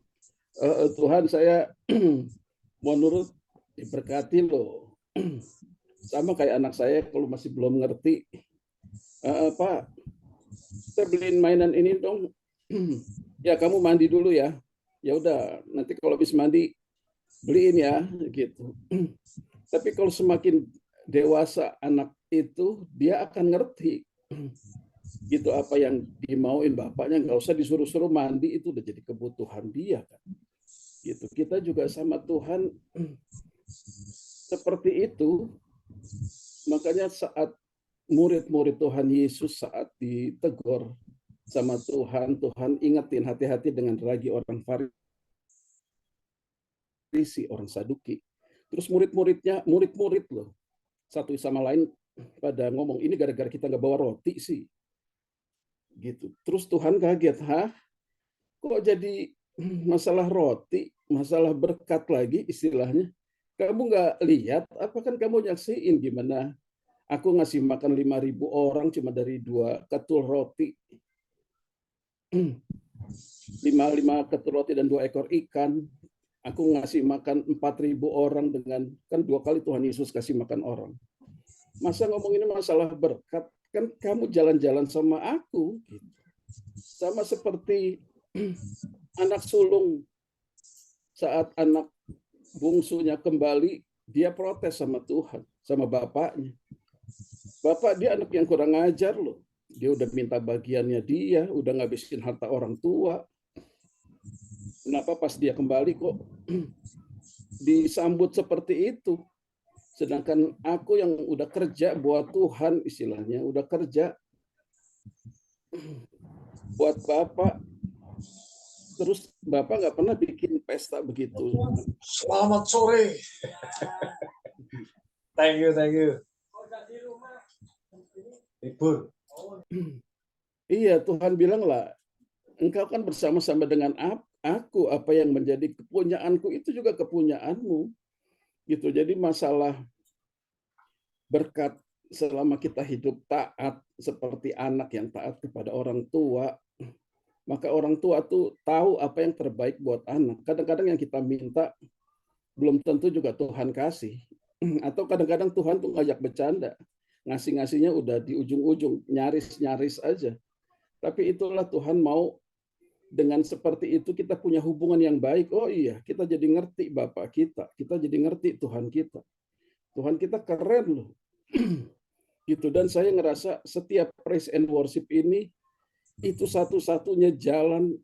Tuhan, saya mau nurut, diberkati loh. Sama kayak anak saya kalau masih belum ngerti, Pak, kita beliin mainan ini dong. Ya kamu mandi dulu ya. Ya udah, nanti kalau habis mandi beliin ya gitu. Tapi kalau semakin dewasa anak itu, dia akan ngerti gitu apa yang dimauin bapaknya, nggak usah disuruh-suruh mandi, itu udah jadi kebutuhan dia kan. Gitu. Kita juga sama Tuhan seperti itu. Makanya saat murid-murid Tuhan Yesus saat ditegur sama Tuhan, Tuhan ingetin hati-hati dengan ragi orang Farisi, orang Saduki. Terus murid loh, satu sama lain pada ngomong, ini gara-gara kita nggak bawa roti sih. Gitu. Terus Tuhan kaget, kok jadi masalah roti, masalah berkat lagi istilahnya. Kamu nggak lihat, apa kan kamu nyaksiin gimana aku ngasih makan 5.000 orang cuma dari 2 ketul roti. 5 ketul roti dan 2 ekor ikan. Aku ngasih makan 4.000 orang dengan, kan 2 kali Tuhan Yesus kasih makan orang. Masa ngomong ini masalah berkat, kan kamu jalan-jalan sama aku. Gitu. Sama seperti anak sulung, saat anak bungsunya kembali, dia protes sama Tuhan, sama bapaknya. Bapak, dia anak yang kurang ajar loh. Dia udah minta bagiannya dia, udah ngabisin harta orang tua. Kenapa pas dia kembali kok disambut seperti itu? Sedangkan aku yang udah kerja buat Tuhan istilahnya, udah kerja buat Bapak, terus Bapak nggak pernah bikin pesta begitu. Selamat sore. Thank you. Libur. Iya, Tuhan bilang lah, engkau kan bersama-sama dengan aku, apa yang menjadi kepunyaanku itu juga kepunyaanmu. Gitu. Jadi masalah berkat selama kita hidup taat seperti anak yang taat kepada orang tua, maka orang tua tuh tahu apa yang terbaik buat anak. Kadang-kadang yang kita minta belum tentu juga Tuhan kasih. Atau kadang-kadang Tuhan tuh ngajak bercanda. Ngasih-ngasihnya udah di ujung-ujung, nyaris-nyaris aja. Tapi itulah Tuhan mau dengan seperti itu kita punya hubungan yang baik. Oh iya, kita jadi ngerti Bapak kita jadi ngerti Tuhan kita. Tuhan kita keren loh. Gitu. Dan saya ngerasa setiap praise and worship ini itu satu-satunya jalan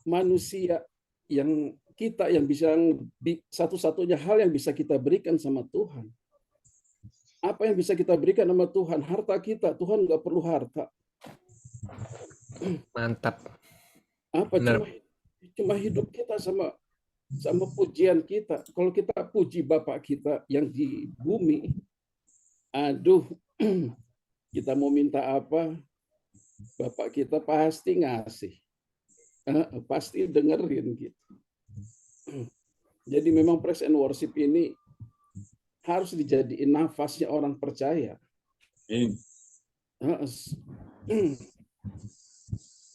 manusia yang kita yang bisa, satu-satunya hal yang bisa kita berikan sama Tuhan. Apa yang bisa kita berikan sama Tuhan? Harta kita. Tuhan nggak perlu harta. Mantap. Apa cuma hidup kita sama pujian kita. Kalau kita puji Bapak kita yang di bumi, aduh, kita mau minta apa, Bapak kita pasti ngasih. Pasti dengerin gitu. Jadi memang praise and worship ini harus dijadiin nafasnya orang percaya.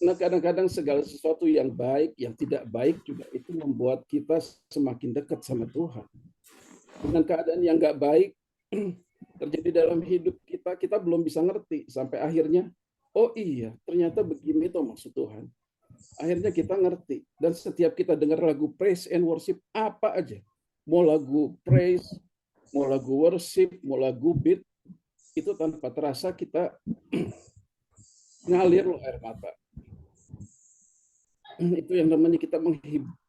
Nah, kadang-kadang segala sesuatu yang baik, yang tidak baik juga itu membuat kita semakin dekat sama Tuhan. Dengan keadaan yang nggak baik terjadi dalam hidup kita, kita belum bisa ngerti sampai akhirnya, oh iya, ternyata begini tuh maksud Tuhan. Akhirnya kita ngerti. Dan setiap kita dengar lagu praise and worship, apa aja, mau lagu praise, mau lagu worship, mau lagu beat, itu tanpa terasa kita ngalir loh air mata. Itu yang namanya kita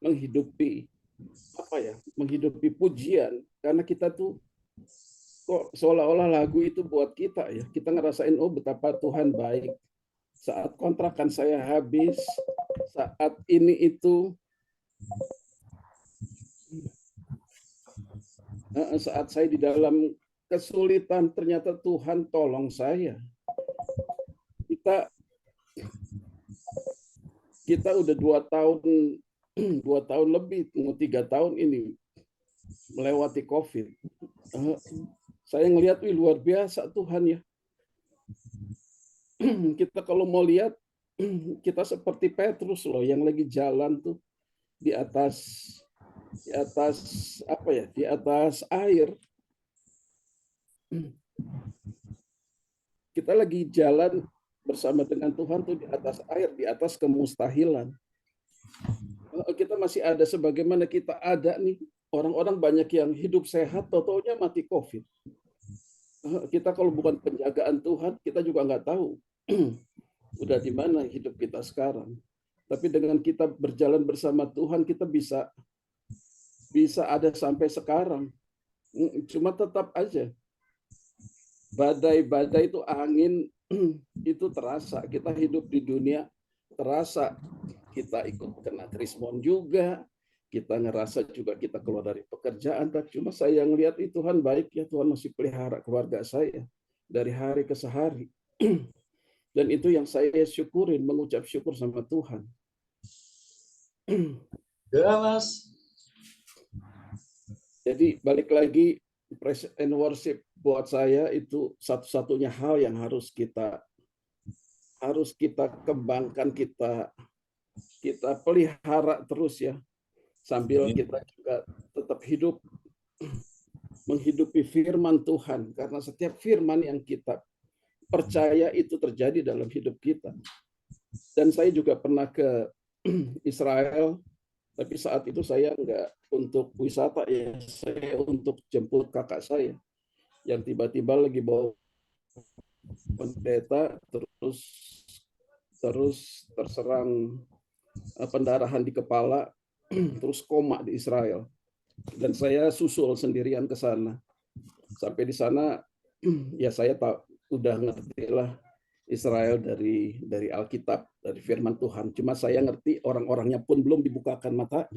menghidupi apa ya, menghidupi pujian, karena kita tuh kok seolah-olah lagu itu buat kita ya, kita ngerasain oh betapa Tuhan baik. Saat kontrakan saya habis, saat ini itu, saat saya di dalam kesulitan, ternyata Tuhan tolong saya. Kita udah 2 tahun lebih, mau 3 tahun ini melewati COVID. Saya ngelihat, luar biasa Tuhan ya. Kita kalau mau lihat, kita seperti Petrus loh yang lagi jalan tuh di atas apa ya, di atas air. Kita lagi jalan bersama dengan Tuhan tuh di atas air, di atas kemustahilan. Kita masih ada sebagaimana kita ada nih. Orang-orang banyak yang hidup sehat, totalnya mati COVID. Kita kalau bukan penjagaan Tuhan, kita juga nggak tahu udah di mana hidup kita sekarang. Tapi dengan kita berjalan bersama Tuhan, kita bisa ada sampai sekarang. Cuma tetap aja badai-badai itu, angin itu terasa. Kita hidup di dunia terasa. Kita ikut kena krismon juga. Kita ngerasa juga kita keluar dari pekerjaan. Cuma saya ngelihat Tuhan baik ya, Tuhan masih pelihara keluarga saya dari hari ke hari. Dan itu yang saya syukurin, mengucap syukur sama Tuhan. Ya, Mas. Jadi balik lagi, praise and worship buat saya itu satu-satunya hal yang harus kita kembangkan, kita pelihara terus ya. Sambil kita juga tetap hidup menghidupi firman Tuhan, karena setiap firman yang kita percaya itu terjadi dalam hidup kita. Dan saya juga pernah ke Israel, tapi saat itu saya enggak untuk wisata ya, saya untuk jemput kakak saya yang tiba-tiba lagi bawa pendeta, terus terserang pendarahan di kepala, terus koma di Israel. Dan saya susul sendirian ke sana. Sampai di sana ya saya udah ngerti lah Israel dari Alkitab, dari firman Tuhan. Cuma saya ngerti orang-orangnya pun belum dibukakan mata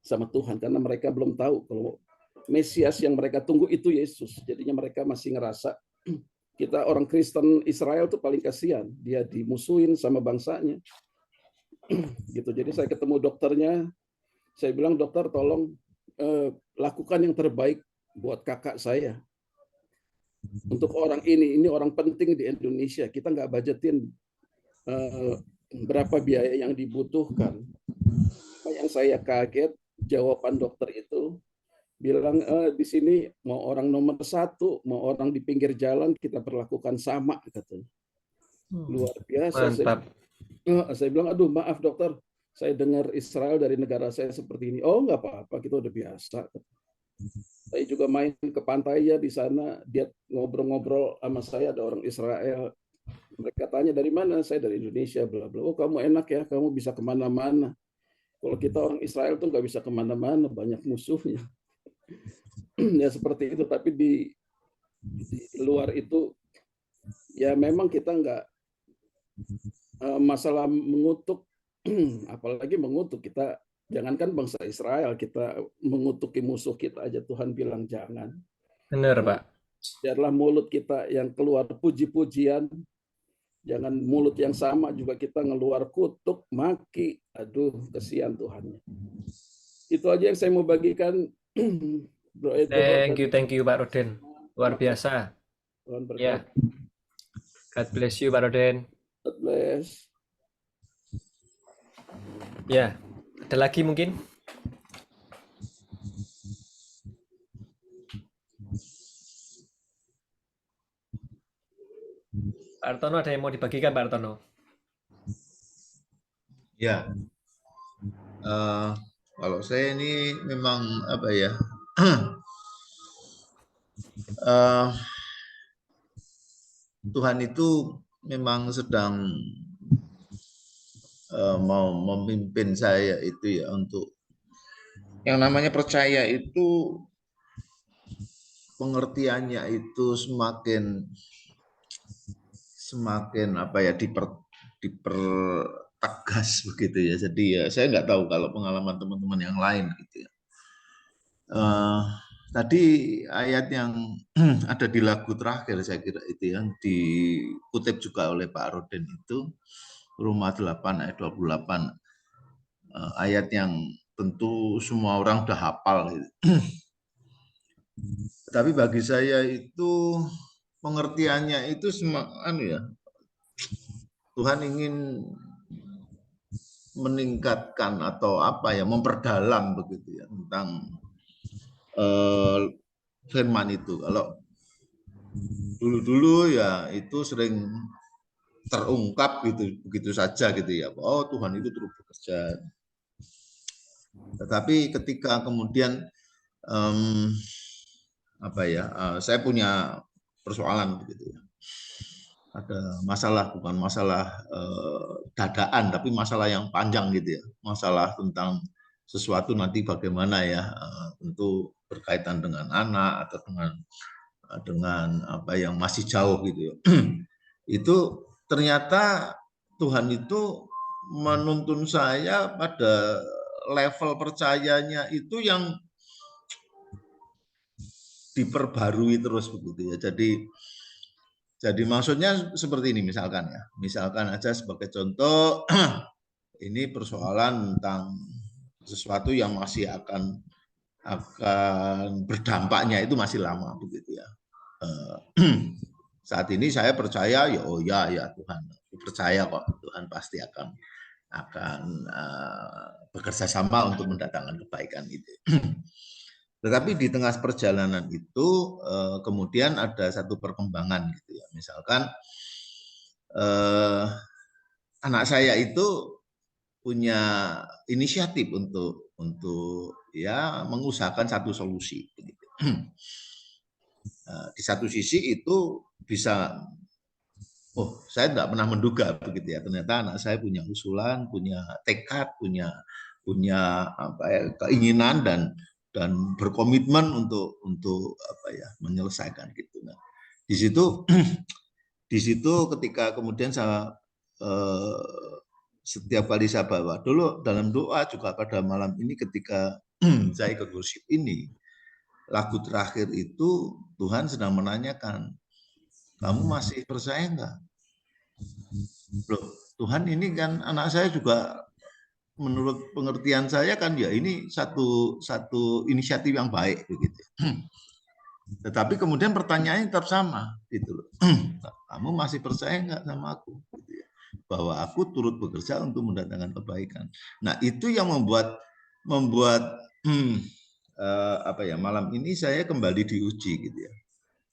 sama Tuhan, karena mereka belum tahu kalau Mesias yang mereka tunggu itu Yesus. Jadinya mereka masih ngerasa kita orang Kristen Israel tuh paling kasihan, dia dimusuhin sama bangsanya. Gitu. Jadi saya ketemu dokternya, saya bilang, dokter tolong lakukan yang terbaik buat kakak saya. Untuk orang ini orang penting di Indonesia. Kita nggak budgetin berapa biaya yang dibutuhkan. Yang saya kaget, jawaban dokter itu bilang, di sini mau orang nomor 1, mau orang di pinggir jalan, kita perlakukan sama, katanya. Luar biasa. Saya bilang, aduh maaf dokter, saya dengar Israel dari negara saya seperti ini. Oh nggak apa-apa, kita udah biasa. Saya juga main ke pantai ya di sana, dia ngobrol-ngobrol sama saya, ada orang Israel. Mereka tanya dari mana, saya dari Indonesia, bla bla. Oh kamu enak ya, kamu bisa kemana-mana. Kalau kita orang Israel tuh nggak bisa kemana-mana, banyak musuhnya. Ya seperti itu. Tapi di luar itu, ya memang kita nggak masalah mengutuk, apalagi mengutuk kita. Jangankan bangsa Israel, kita mengutuki musuh kita aja Tuhan bilang jangan. Benar, Pak. Biarlah mulut kita yang keluar puji-pujian, jangan mulut yang sama juga kita ngeluar kutuk, maki. Aduh, kesian Tuhan. Itu aja yang saya mau bagikan. Bro Edo Thank you Pak Roden. Luar biasa. Tuhan Ya. berkati. God bless you Pak Roden. God bless. Ya, ada lagi mungkin? Pak Artono, ada yang mau dibagikan Pak Artono? Ya, kalau saya ini memang apa ya, Tuhan itu memang sedang mau memimpin saya itu ya untuk yang namanya percaya itu pengertiannya itu semakin apa ya dipertegas begitu ya. Jadi ya saya nggak tahu kalau pengalaman teman-teman yang lain gitu ya. Tadi ayat yang ada di lagu terakhir saya kira itu yang dikutip juga oleh Pak Roden itu Roma 8 ayat 28, ayat yang tentu semua orang udah hafal gitu. Tapi bagi saya itu pengertiannya itu Tuhan ingin meningkatkan atau apa ya, memperdalam begitu ya tentang firman itu. Kalau dulu-dulu ya itu sering terungkap gitu begitu saja gitu ya. Oh, Tuhan itu terus bekerja. Tetapi ketika kemudian saya punya persoalan begitu ya. Ada masalah, bukan masalah dadaan, tapi masalah yang panjang gitu ya. Masalah tentang sesuatu nanti bagaimana ya, tentu berkaitan dengan anak atau dengan apa yang masih jauh gitu ya. Itu ternyata Tuhan itu menuntun saya pada level percayanya itu yang diperbarui terus begitu ya. Jadi maksudnya seperti ini misalkan aja sebagai contoh ini persoalan tentang sesuatu yang masih akan berdampaknya itu masih lama begitu ya. Saat ini saya percaya ya Tuhan, percaya kok Tuhan pasti akan bekerja sama untuk mendatangkan kebaikan itu. Tetapi di tengah perjalanan itu kemudian ada satu perkembangan gitu ya. Misalkan anak saya itu punya inisiatif untuk ya mengusahakan satu solusi begitu. Di satu sisi itu bisa, saya tidak pernah menduga begitu ya, ternyata anak saya punya usulan, punya tekad, punya apa ya, keinginan dan berkomitmen untuk apa ya, menyelesaikan gitu. Nah, di situ ketika kemudian saya setiap kali saya bawa dulu dalam doa juga pada malam ini ketika saya ikut worship ini, lagu terakhir itu Tuhan sedang menanyakan, kamu masih percaya enggak? Loh, Tuhan ini kan anak saya juga menurut pengertian saya kan ya ini satu inisiatif yang baik begitu. Tetapi kemudian pertanyaannya tetap sama gitu loh. Kamu masih percaya enggak sama aku? Gitu ya. Bahwa aku turut bekerja untuk mendatangkan kebaikan. Nah, itu yang membuat apa ya, malam ini saya kembali diuji gitu ya.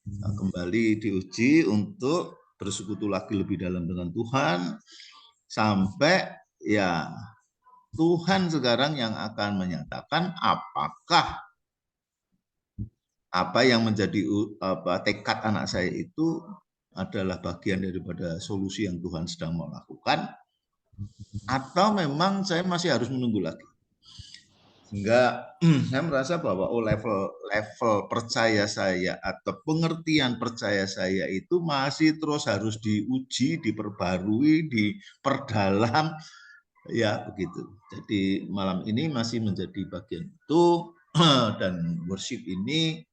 Nah, kembali diuji untuk bersekutu lagi lebih dalam dengan Tuhan sampai ya Tuhan sekarang yang akan menyatakan apakah apa yang menjadi tekad anak saya itu adalah bagian daripada solusi yang Tuhan sedang mau lakukan atau memang saya masih harus menunggu lagi. Sehingga saya merasa bahwa level percaya saya atau pengertian percaya saya itu masih terus harus diuji, diperbarui, diperdalam, ya begitu. Jadi malam ini masih menjadi bagian itu dan worship ini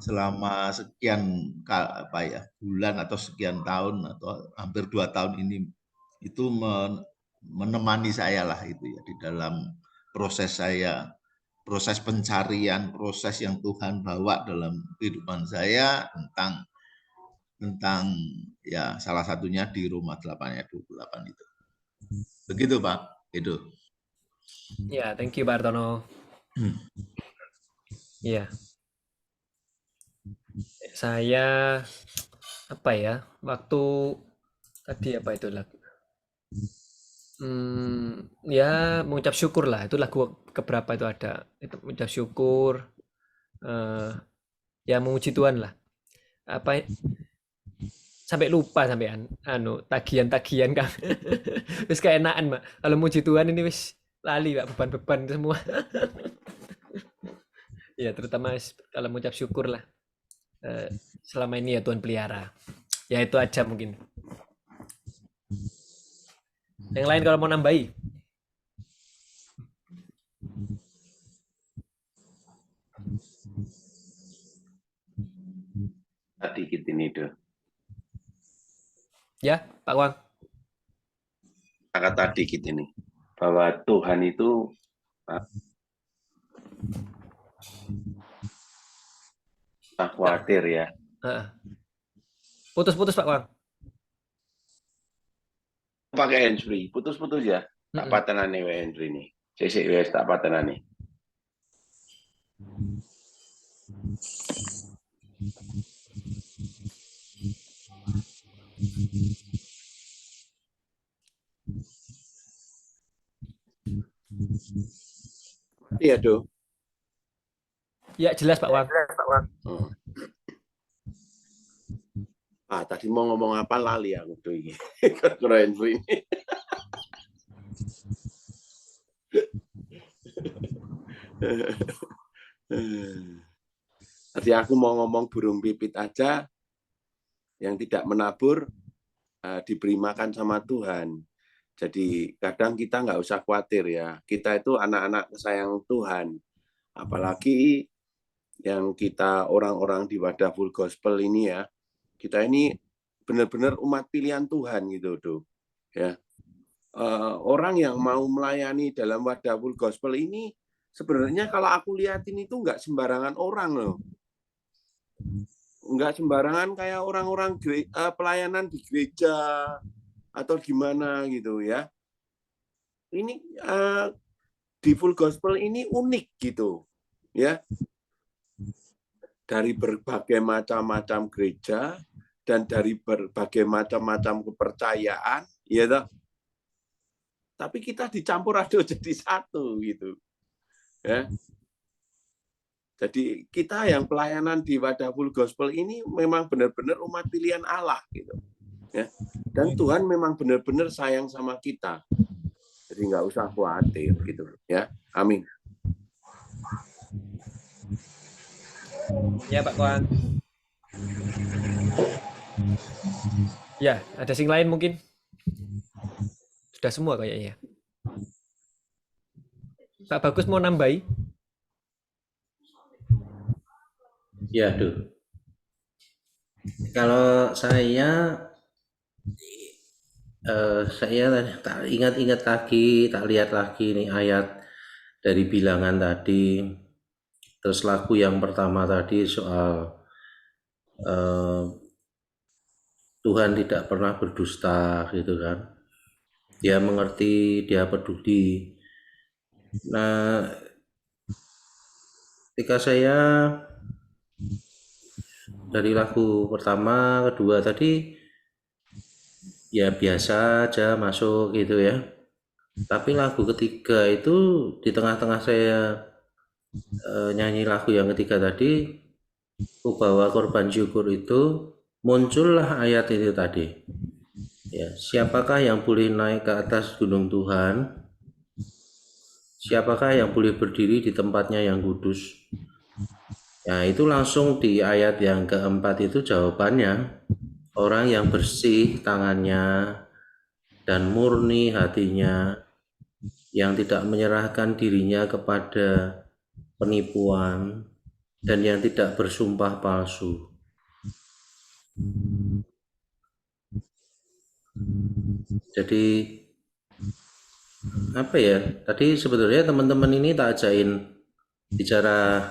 selama sekian bulan atau sekian tahun atau hampir 2 tahun ini itu menemani saya lah itu ya di dalam proses saya, proses pencarian, proses yang Tuhan bawa dalam kehidupan saya tentang ya salah satunya di Roma 8 ayat 28 itu. Begitu Pak, itu. Ya, thank you Pak Artono. Ya. Saya apa ya? Waktu tadi apa itu lagu? Ya mengucap syukur lah. Itu lagu keberapa itu ada. Itu mengucap syukur. Ya memuji Tuhan lah. Apa sampai lupa sampai tagihan-tagihan kan. Wis keenakan, Mbak. Kalau muji Tuhan ini wis lali, Pak, beban-beban semua. Ya, terutama kalau mengucap syukur lah. Selama ini ya Tuhan pelihara. Ya itu aja mungkin. Yang lain kalau mau nambahi. Tadi kita ini tuh. Ya, Pak Wang. Kata dikit ini bahwa Tuhan itu khawatir ya. Putus-putus Pak Wang. Pakai handsfree, putus-putus ya. Tak patenane handsfree ini. Sik wis tak patenane. Iya, Do. Ya, jelas Pak Wang. Tadi mau ngomong apa lali aku tuh ini. Keren Bu ini. Tadi aku mau ngomong burung pipit aja yang tidak menabur diberi makan sama Tuhan. Jadi kadang kita nggak usah khawatir ya. Kita itu anak-anak kesayang Tuhan. Apalagi yang kita orang-orang di Wadah Full Gospel ini ya. Kita ini benar-benar umat pilihan Tuhan gitu tuh. Ya. Orang yang mau melayani dalam Wadah Full Gospel ini sebenarnya kalau aku lihatin itu nggak sembarangan orang loh. Nggak sembarangan kayak orang-orang pelayanan di gereja atau gimana gitu ya. Ini di Full Gospel ini unik gitu ya. Dari berbagai macam-macam gereja dan dari berbagai macam-macam kepercayaan, ya toh. Tapi kita dicampur aduk jadi satu gitu. Ya. Jadi kita yang pelayanan di Wadah Full Gospel ini memang benar-benar umat pilihan Allah gitu. Ya. Dan Tuhan memang benar-benar sayang sama kita. Jadi nggak usah khawatir gitu ya. Amin. Ya Pak Wang. Ya, ada sing lain mungkin? Sudah semua kayaknya. Pak Bagus mau nambahi? Ya, Duh. Kalau saya tak ingat-ingat lagi, tak lihat lagi nih ayat dari bilangan tadi. Terus lagu yang pertama tadi soal Tuhan tidak pernah berdusta gitu kan. Dia mengerti, dia peduli. Nah, ketika saya dari lagu pertama, kedua tadi ya biasa aja masuk gitu ya. Tapi lagu ketiga itu di tengah-tengah saya nyanyi lagu yang ketiga tadi, ku bawa korban syukur itu, muncullah ayat itu tadi. Ya, siapakah yang boleh naik ke atas gunung Tuhan? Siapakah yang boleh berdiri di tempatnya yang kudus? Ya, itu langsung di ayat yang keempat itu jawabannya. Orang yang bersih tangannya dan murni hatinya, yang tidak menyerahkan dirinya kepada penipuan, dan yang tidak bersumpah palsu. Jadi apa ya? Tadi sebetulnya teman-teman ini tak ajain bicara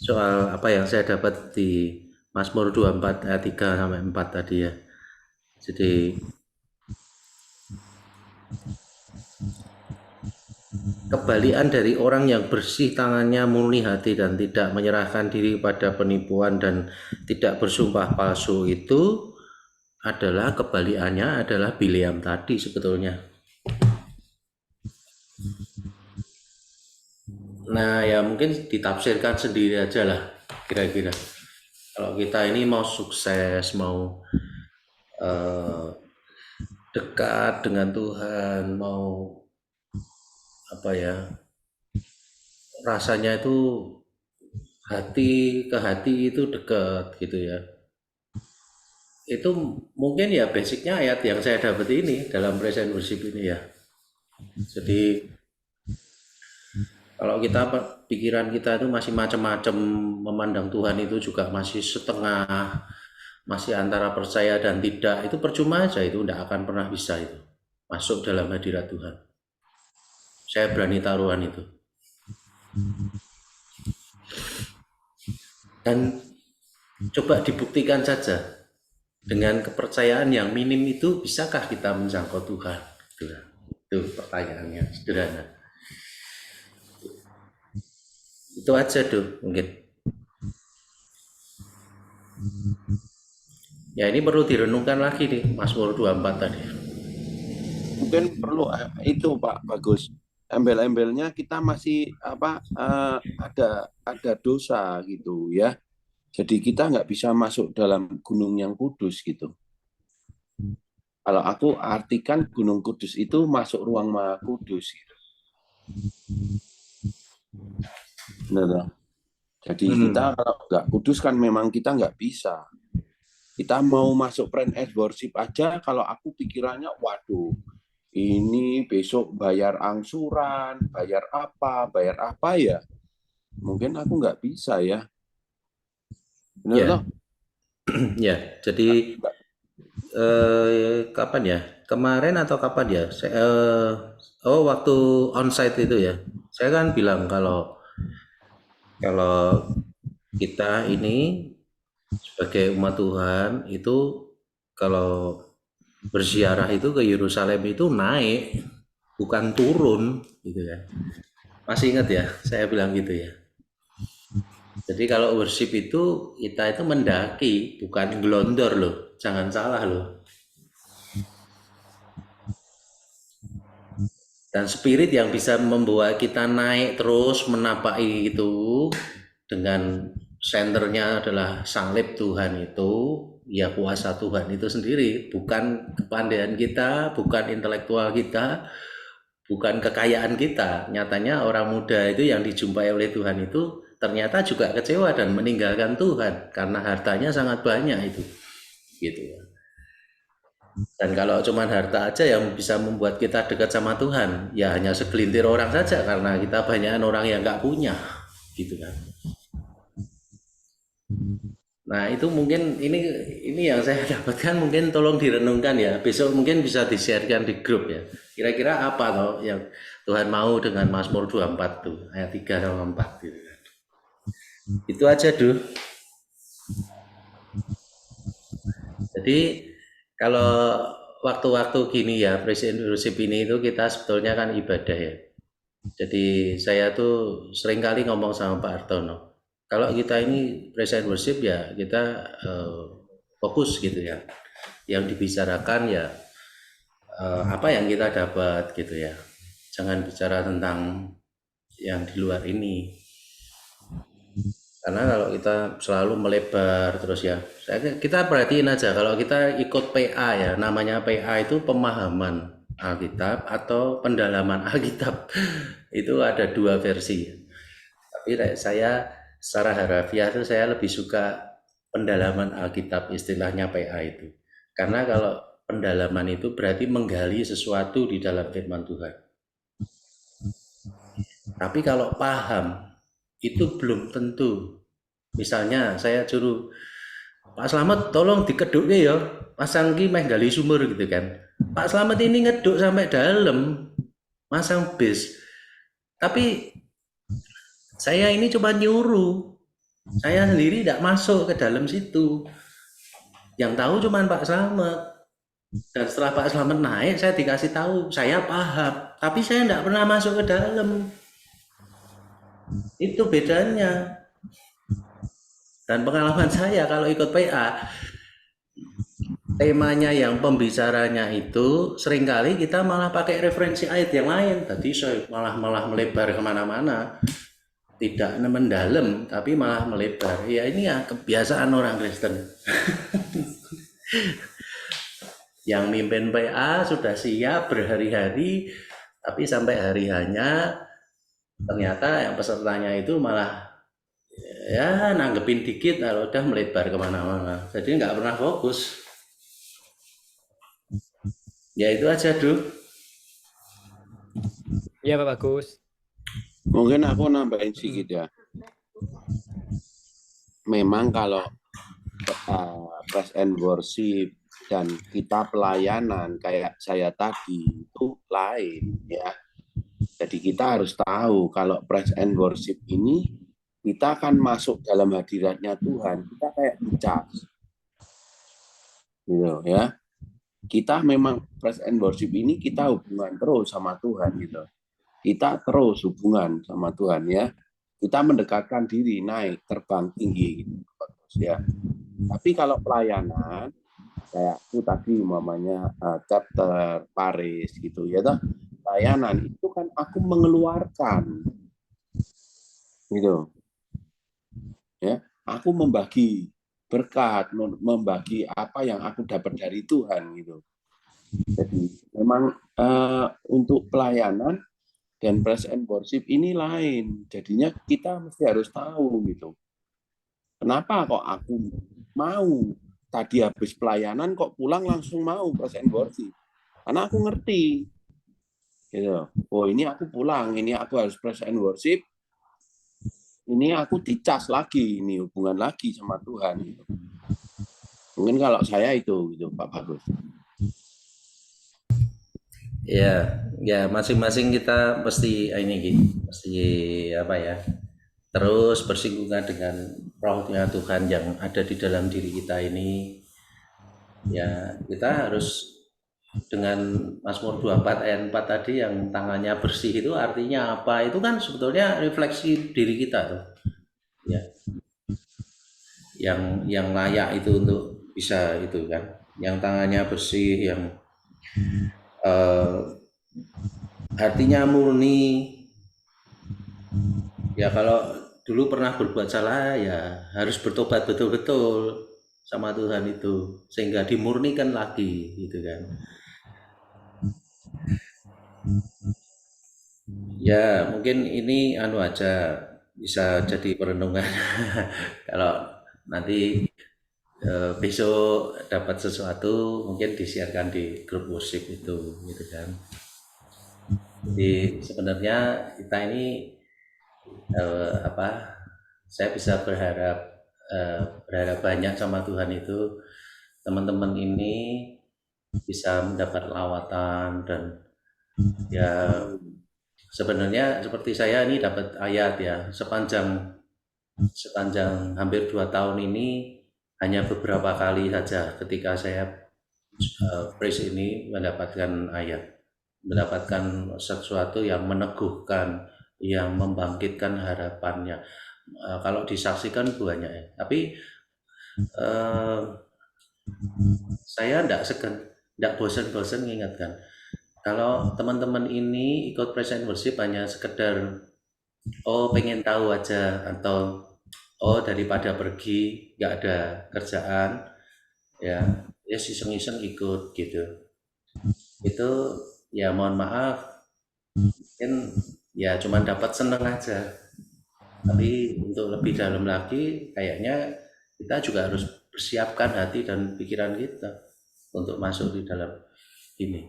soal apa yang saya dapat di Mazmur 24 ayat 3 sampai 4 tadi ya. Jadi kebalikan dari orang yang bersih tangannya, murni hati, dan tidak menyerahkan diri pada penipuan dan tidak bersumpah palsu itu adalah kebalikannya adalah Bileam tadi sebetulnya. Nah ya mungkin ditafsirkan sendiri aja lah kira-kira. Kalau kita ini mau sukses, mau dekat dengan Tuhan, mau apa ya, rasanya itu hati ke hati itu dekat gitu ya. Itu mungkin ya basicnya ayat yang saya dapat ini dalam present worship ini ya. Jadi kalau kita pikiran kita itu masih macam-macam memandang Tuhan itu juga masih setengah, masih antara percaya dan tidak, itu percuma aja, itu tidak akan pernah bisa itu masuk dalam hadirat Tuhan. Saya berani taruhan itu. Dan coba dibuktikan saja dengan kepercayaan yang minim itu, bisakah kita menjangkau Tuhan? Itu pertanyaannya sederhana. Itu aja tuh mungkin. Ya ini perlu direnungkan lagi nih Mazmur 24 tadi. Mungkin perlu itu Pak Bagus. Embel-embelnya kita masih ada dosa gitu ya. Jadi kita nggak bisa masuk dalam gunung yang kudus gitu. Kalau aku artikan gunung kudus itu masuk ruang maha kudus gitu. Benar. Jadi kita kalau nggak kudus kan memang kita nggak bisa. Kita mau masuk praise and worship aja, kalau aku pikirannya, waduh, ini besok bayar angsuran, bayar apa ya? Mungkin aku nggak bisa ya. Benar ya. toh? Ya, jadi kapan ya? Kemarin atau kapan ya? Waktu onsite itu ya. Saya kan bilang kalau kita ini sebagai umat Tuhan itu kalau berziarah itu ke Yerusalem itu naik, bukan turun gitu ya. Masih ingat ya saya bilang gitu ya. Jadi kalau worship itu kita itu mendaki, bukan gelondor loh, jangan salah loh. Dan spirit yang bisa membawa kita naik terus menapaki itu dengan senternya adalah salib Tuhan itu, ya kuasa Tuhan itu sendiri, bukan kepandaian kita, bukan intelektual kita, bukan kekayaan kita. Nyatanya orang muda itu yang dijumpai oleh Tuhan itu ternyata juga kecewa dan meninggalkan Tuhan karena hartanya sangat banyak itu, gitu ya. Dan kalau cuma harta aja yang bisa membuat kita dekat sama Tuhan, ya hanya segelintir orang saja karena kita banyak orang yang nggak punya, gitu kan. Nah itu mungkin ini yang saya dapatkan, mungkin tolong direnungkan ya. Besok mungkin bisa di-sharekan di grup ya. Kira-kira apa toh yang Tuhan mau dengan Mazmur 24 tuh ayat 3 sama 4 gitu kan. Itu aja dulu. Jadi kalau waktu-waktu gini ya, present worship ini itu kita sebetulnya kan ibadah ya. Jadi saya tuh sering kali ngomong sama Pak Artono, kalau kita ini present worship ya kita fokus gitu ya. Yang dibicarakan ya apa yang kita dapat gitu ya. Jangan bicara tentang yang di luar ini. Karena kalau kita selalu melebar terus ya, kita perhatiin aja kalau kita ikut PA ya, namanya PA itu pemahaman Alkitab atau pendalaman Alkitab. Itu ada dua versi. Tapi saya secara harafiah itu saya lebih suka pendalaman Alkitab, istilahnya PA itu. Karena kalau pendalaman itu berarti menggali sesuatu di dalam firman Tuhan. Tapi kalau paham itu belum tentu. Misalnya saya suruh Pak Slamet tolong dikeduk ya, pasang ki meh gali sumur gitu kan. Pak Slamet ini ngeduk sampai dalam, masang bis. Tapi saya ini cuma nyuruh, saya sendiri tidak masuk ke dalam situ. Yang tahu cuma Pak Slamet. Dan setelah Pak Slamet naik, saya dikasih tahu, saya paham, tapi saya tidak pernah masuk ke dalam. Itu bedanya. Dan pengalaman saya kalau ikut PA, temanya yang pembicaranya itu seringkali kita malah pakai referensi ayat yang lain. Tadi saya malah melebar kemana-mana, tidak mendalam, tapi malah melebar. Ya ini ya kebiasaan orang Kristen. Yang mimpin PA sudah siap berhari-hari, tapi sampai hari hanya ternyata yang pesertanya itu malah ya nanggepin dikit, kalau udah melebar kemana-mana. Jadi nggak pernah fokus. Ya itu aja, Duh. Iya Pak Bagus. Mungkin aku nambahin sedikit ya. Memang kalau praise and worship dan kita pelayanan kayak saya tadi itu lain ya. Jadi kita harus tahu kalau praise and worship ini kita akan masuk dalam hadiratnya Tuhan, kita kayak dicas. Gitu ya. Kita memang praise and worship ini kita hubungan terus sama Tuhan gitu. Kita terus hubungan sama Tuhan ya. Kita mendekatkan diri, naik, terbang tinggi gitu ya. Tapi kalau pelayanan kayak aku tadi umpamanya chapter Paris gitu ya toh, pelayanan itu kan aku mengeluarkan gitu ya, aku membagi berkat, membagi apa yang aku dapat dari Tuhan gitu. Jadi memang untuk pelayanan dan praise and worship ini lain, jadinya kita mesti harus tahu gitu. Kenapa kok aku mau tadi habis pelayanan kok pulang langsung mau praise and worship? Karena aku ngerti, gitu. Oh ini aku pulang, ini aku harus praise and worship. Ini aku dicas lagi, ini hubungan lagi sama Tuhan. Gitu. Mungkin kalau saya itu, gitu Pak Bagus. Ya masing-masing kita mesti apa ya? Terus bersinggungan dengan rohnya Tuhan yang ada di dalam diri kita ini. Ya, kita harus dengan Mazmur 24 ayat 4 tadi yang tangannya bersih itu artinya apa? Itu kan sebetulnya refleksi diri kita tuh. Ya. Yang layak itu untuk bisa itu kan. Yang tangannya bersih, yang hatinya murni. Ya kalau dulu pernah berbuat salah ya harus bertobat betul-betul sama Tuhan itu sehingga dimurnikan lagi gitu kan. Ya mungkin ini aja bisa jadi perenungan. Kalau nanti besok dapat sesuatu mungkin disiarkan di grup worship itu gitu kan. Jadi sebenarnya kita ini saya bisa berharap banyak sama Tuhan itu teman-teman ini bisa mendapat lawatan dan ya sebenarnya seperti saya ini dapat ayat ya sepanjang hampir 2 tahun ini hanya beberapa kali saja ketika saya praise ini mendapatkan ayat, mendapatkan sesuatu yang meneguhkan, yang membangkitkan harapannya. Kalau disaksikan banyak ya, tapi saya tidak bosan-bosan mengingatkan. Kalau teman-teman ini ikut praise and worship hanya sekedar pengen tahu aja atau daripada pergi nggak ada kerjaan ya iseng-iseng ikut gitu, itu ya mohon maaf mungkin ya cuma dapat seneng aja, tapi untuk lebih dalam lagi kayaknya kita juga harus persiapkan hati dan pikiran kita untuk masuk di dalam ini,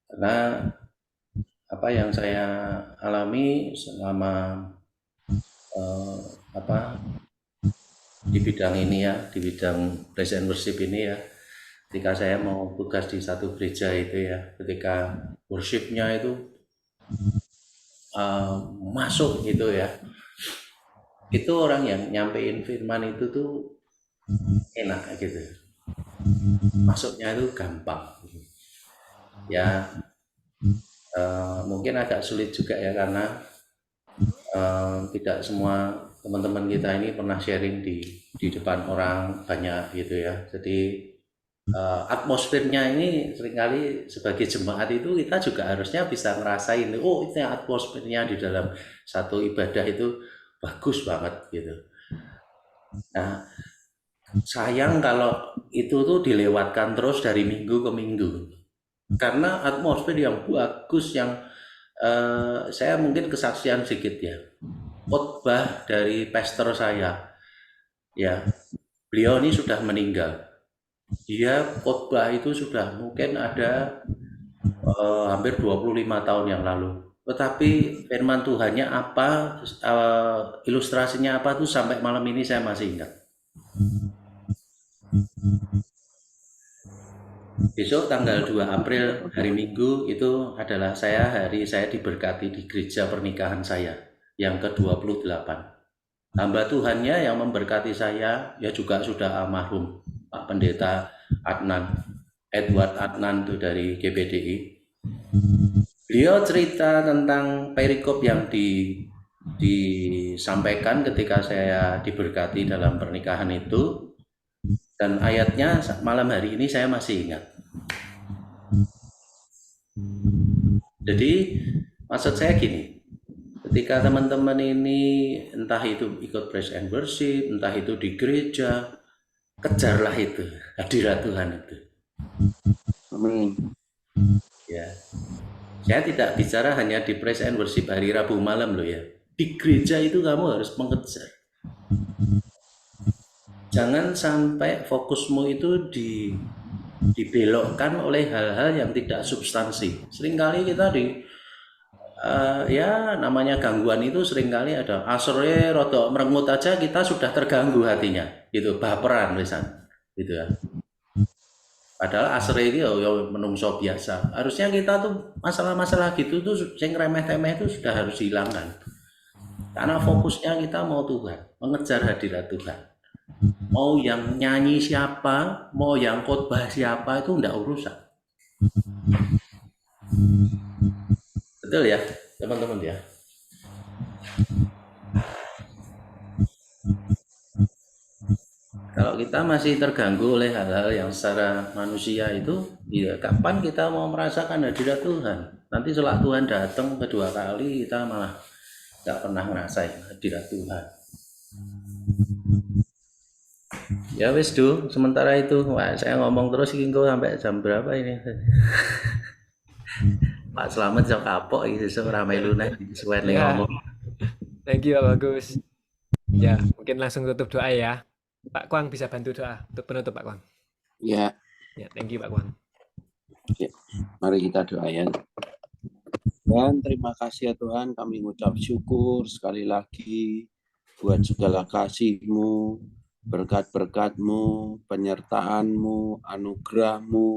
karena apa yang saya alami selama di bidang ini ya, di bidang praise and worship ini ya, ketika saya mau tugas di satu gereja itu ya, ketika worshipnya itu masuk gitu ya, itu orang yang nyampein firman itu tuh enak gitu, masuknya itu gampang ya. Mungkin agak sulit juga ya, karena tidak semua teman-teman kita ini pernah sharing di depan orang banyak gitu ya. Jadi atmosfernya ini seringkali sebagai jemaat itu kita juga harusnya bisa ngerasain, oh itu atmosfernya di dalam satu ibadah itu bagus banget gitu. Nah, sayang kalau itu tuh dilewatkan terus dari minggu ke minggu, karena atmosfer yang bagus yang saya mungkin kesaksian sedikit ya, khotbah dari pastor saya ya, beliau ini sudah meninggal, dia khotbah itu sudah mungkin ada hampir 25 tahun yang lalu, tetapi firman Tuhannya apa, ilustrasinya apa tuh sampai malam ini saya masih ingat. Besok tanggal 2 April hari Minggu itu adalah hari saya diberkati di gereja pernikahan saya yang ke-28. Hamba Tuhannya yang memberkati saya ya juga sudah almarhum Pak Pendeta Edward Adnan itu dari GBDI. Beliau cerita tentang perikop yang disampaikan ketika saya diberkati dalam pernikahan itu, dan ayatnya malam hari ini saya masih ingat. Jadi maksud saya gini, ketika teman-teman ini entah itu ikut praise and worship, entah itu di gereja, kejarlah itu hadirat Tuhan itu. Amin. Ya, saya tidak bicara hanya di praise and worship hari Rabu malam loh ya. Di gereja itu kamu harus mengejar. Jangan sampai fokusmu itu dibelokkan oleh hal-hal yang tidak substansi. Seringkali kita ya namanya gangguan itu seringkali ada. Sore rodok merengut aja kita sudah terganggu hatinya, gitu, baperan misalnya, gitu ya. Padahal asre ini ya menungso biasa. Harusnya kita tuh masalah-masalah gitu tuh yang remeh-temeh itu sudah harus dihilangkan. Karena fokusnya kita mau Tuhan, mengejar hadirat Tuhan. Mau yang nyanyi siapa, mau yang khotbah siapa, itu enggak urusan. Betul ya, teman-teman ya. Kalau kita masih terganggu oleh hal-hal yang secara manusia itu, ya kapan kita mau merasakan hadirat Tuhan? Nanti setelah Tuhan datang kedua kali, kita malah nggak pernah ngerasain hadirat Tuhan. Ya wis Du, sementara itu saya ngomong terus ini sampai jam berapa ini? Pak Slamet jauh kapok ini sesuk ramai lunas suwen ngomong. Thank you Pak Bagus. Ya, mungkin langsung tutup doa ya. Pak Kwang bisa bantu doa untuk penutup Pak Kwang. Ya. Ya, thank you Pak Kwang. Ya, mari kita doa ya. Dan terima kasih ya Tuhan, kami mengucap syukur sekali lagi buat segala kasih-Mu, berkat-berkat-Mu, penyertaan-Mu, anugerah-Mu,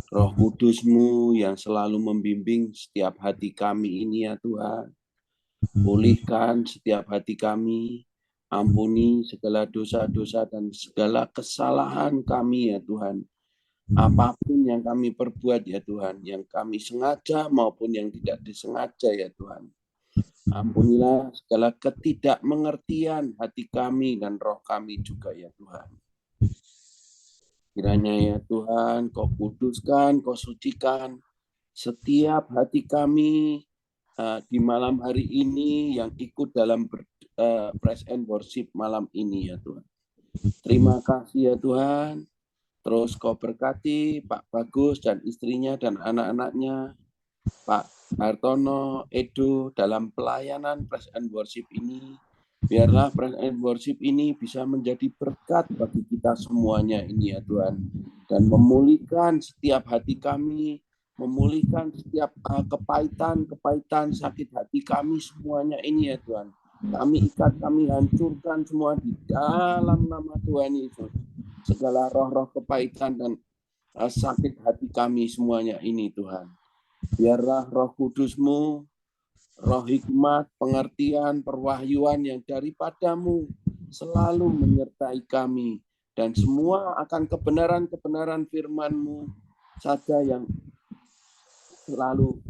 Roh Kudus-Mu yang selalu membimbing setiap hati kami ini ya Tuhan. Pulihkan setiap hati kami, ampuni segala dosa-dosa dan segala kesalahan kami ya Tuhan. Apapun yang kami perbuat ya Tuhan, yang kami sengaja maupun yang tidak disengaja ya Tuhan. Ampunilah segala ketidakmengertian hati kami dan roh kami juga ya Tuhan. Kiranya ya Tuhan, Kau kuduskan, Kau sucikan setiap hati kami di malam hari ini yang ikut dalam praise and worship malam ini ya Tuhan. Terima kasih ya Tuhan. Terus Kau berkati Pak Bagus dan istrinya dan anak-anaknya, Pak Hartono, Edo dalam pelayanan praise and worship ini. Biarlah praise and worship ini bisa menjadi berkat bagi kita semuanya ini ya Tuhan. Dan memulihkan setiap hati kami, memulihkan setiap kepahitan sakit hati kami semuanya ini ya Tuhan. Kami ikat, kami hancurkan semua di dalam nama Tuhan Yesus. Segala roh-roh kepahitan dan sakit hati kami semuanya ini Tuhan. Biarlah Roh Kudus-Mu, roh hikmat, pengertian, perwahyuan yang daripadamu selalu menyertai kami. Dan semua akan kebenaran-kebenaran firman-Mu saja yang selalu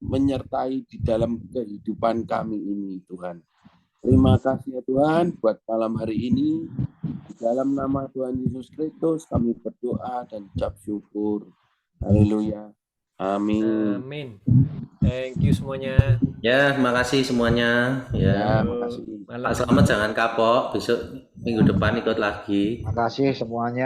menyertai di dalam kehidupan kami ini Tuhan. Terima kasih ya Tuhan buat malam hari ini. Di dalam nama Tuhan Yesus Kristus kami berdoa dan ucap syukur. Haleluya. Amin. Amin. Thank you semuanya. Ya, terima kasih semuanya. Ya, Terima kasih. Pak Slamet jangan kapok. Besok minggu depan ikut lagi. Terima kasih semuanya.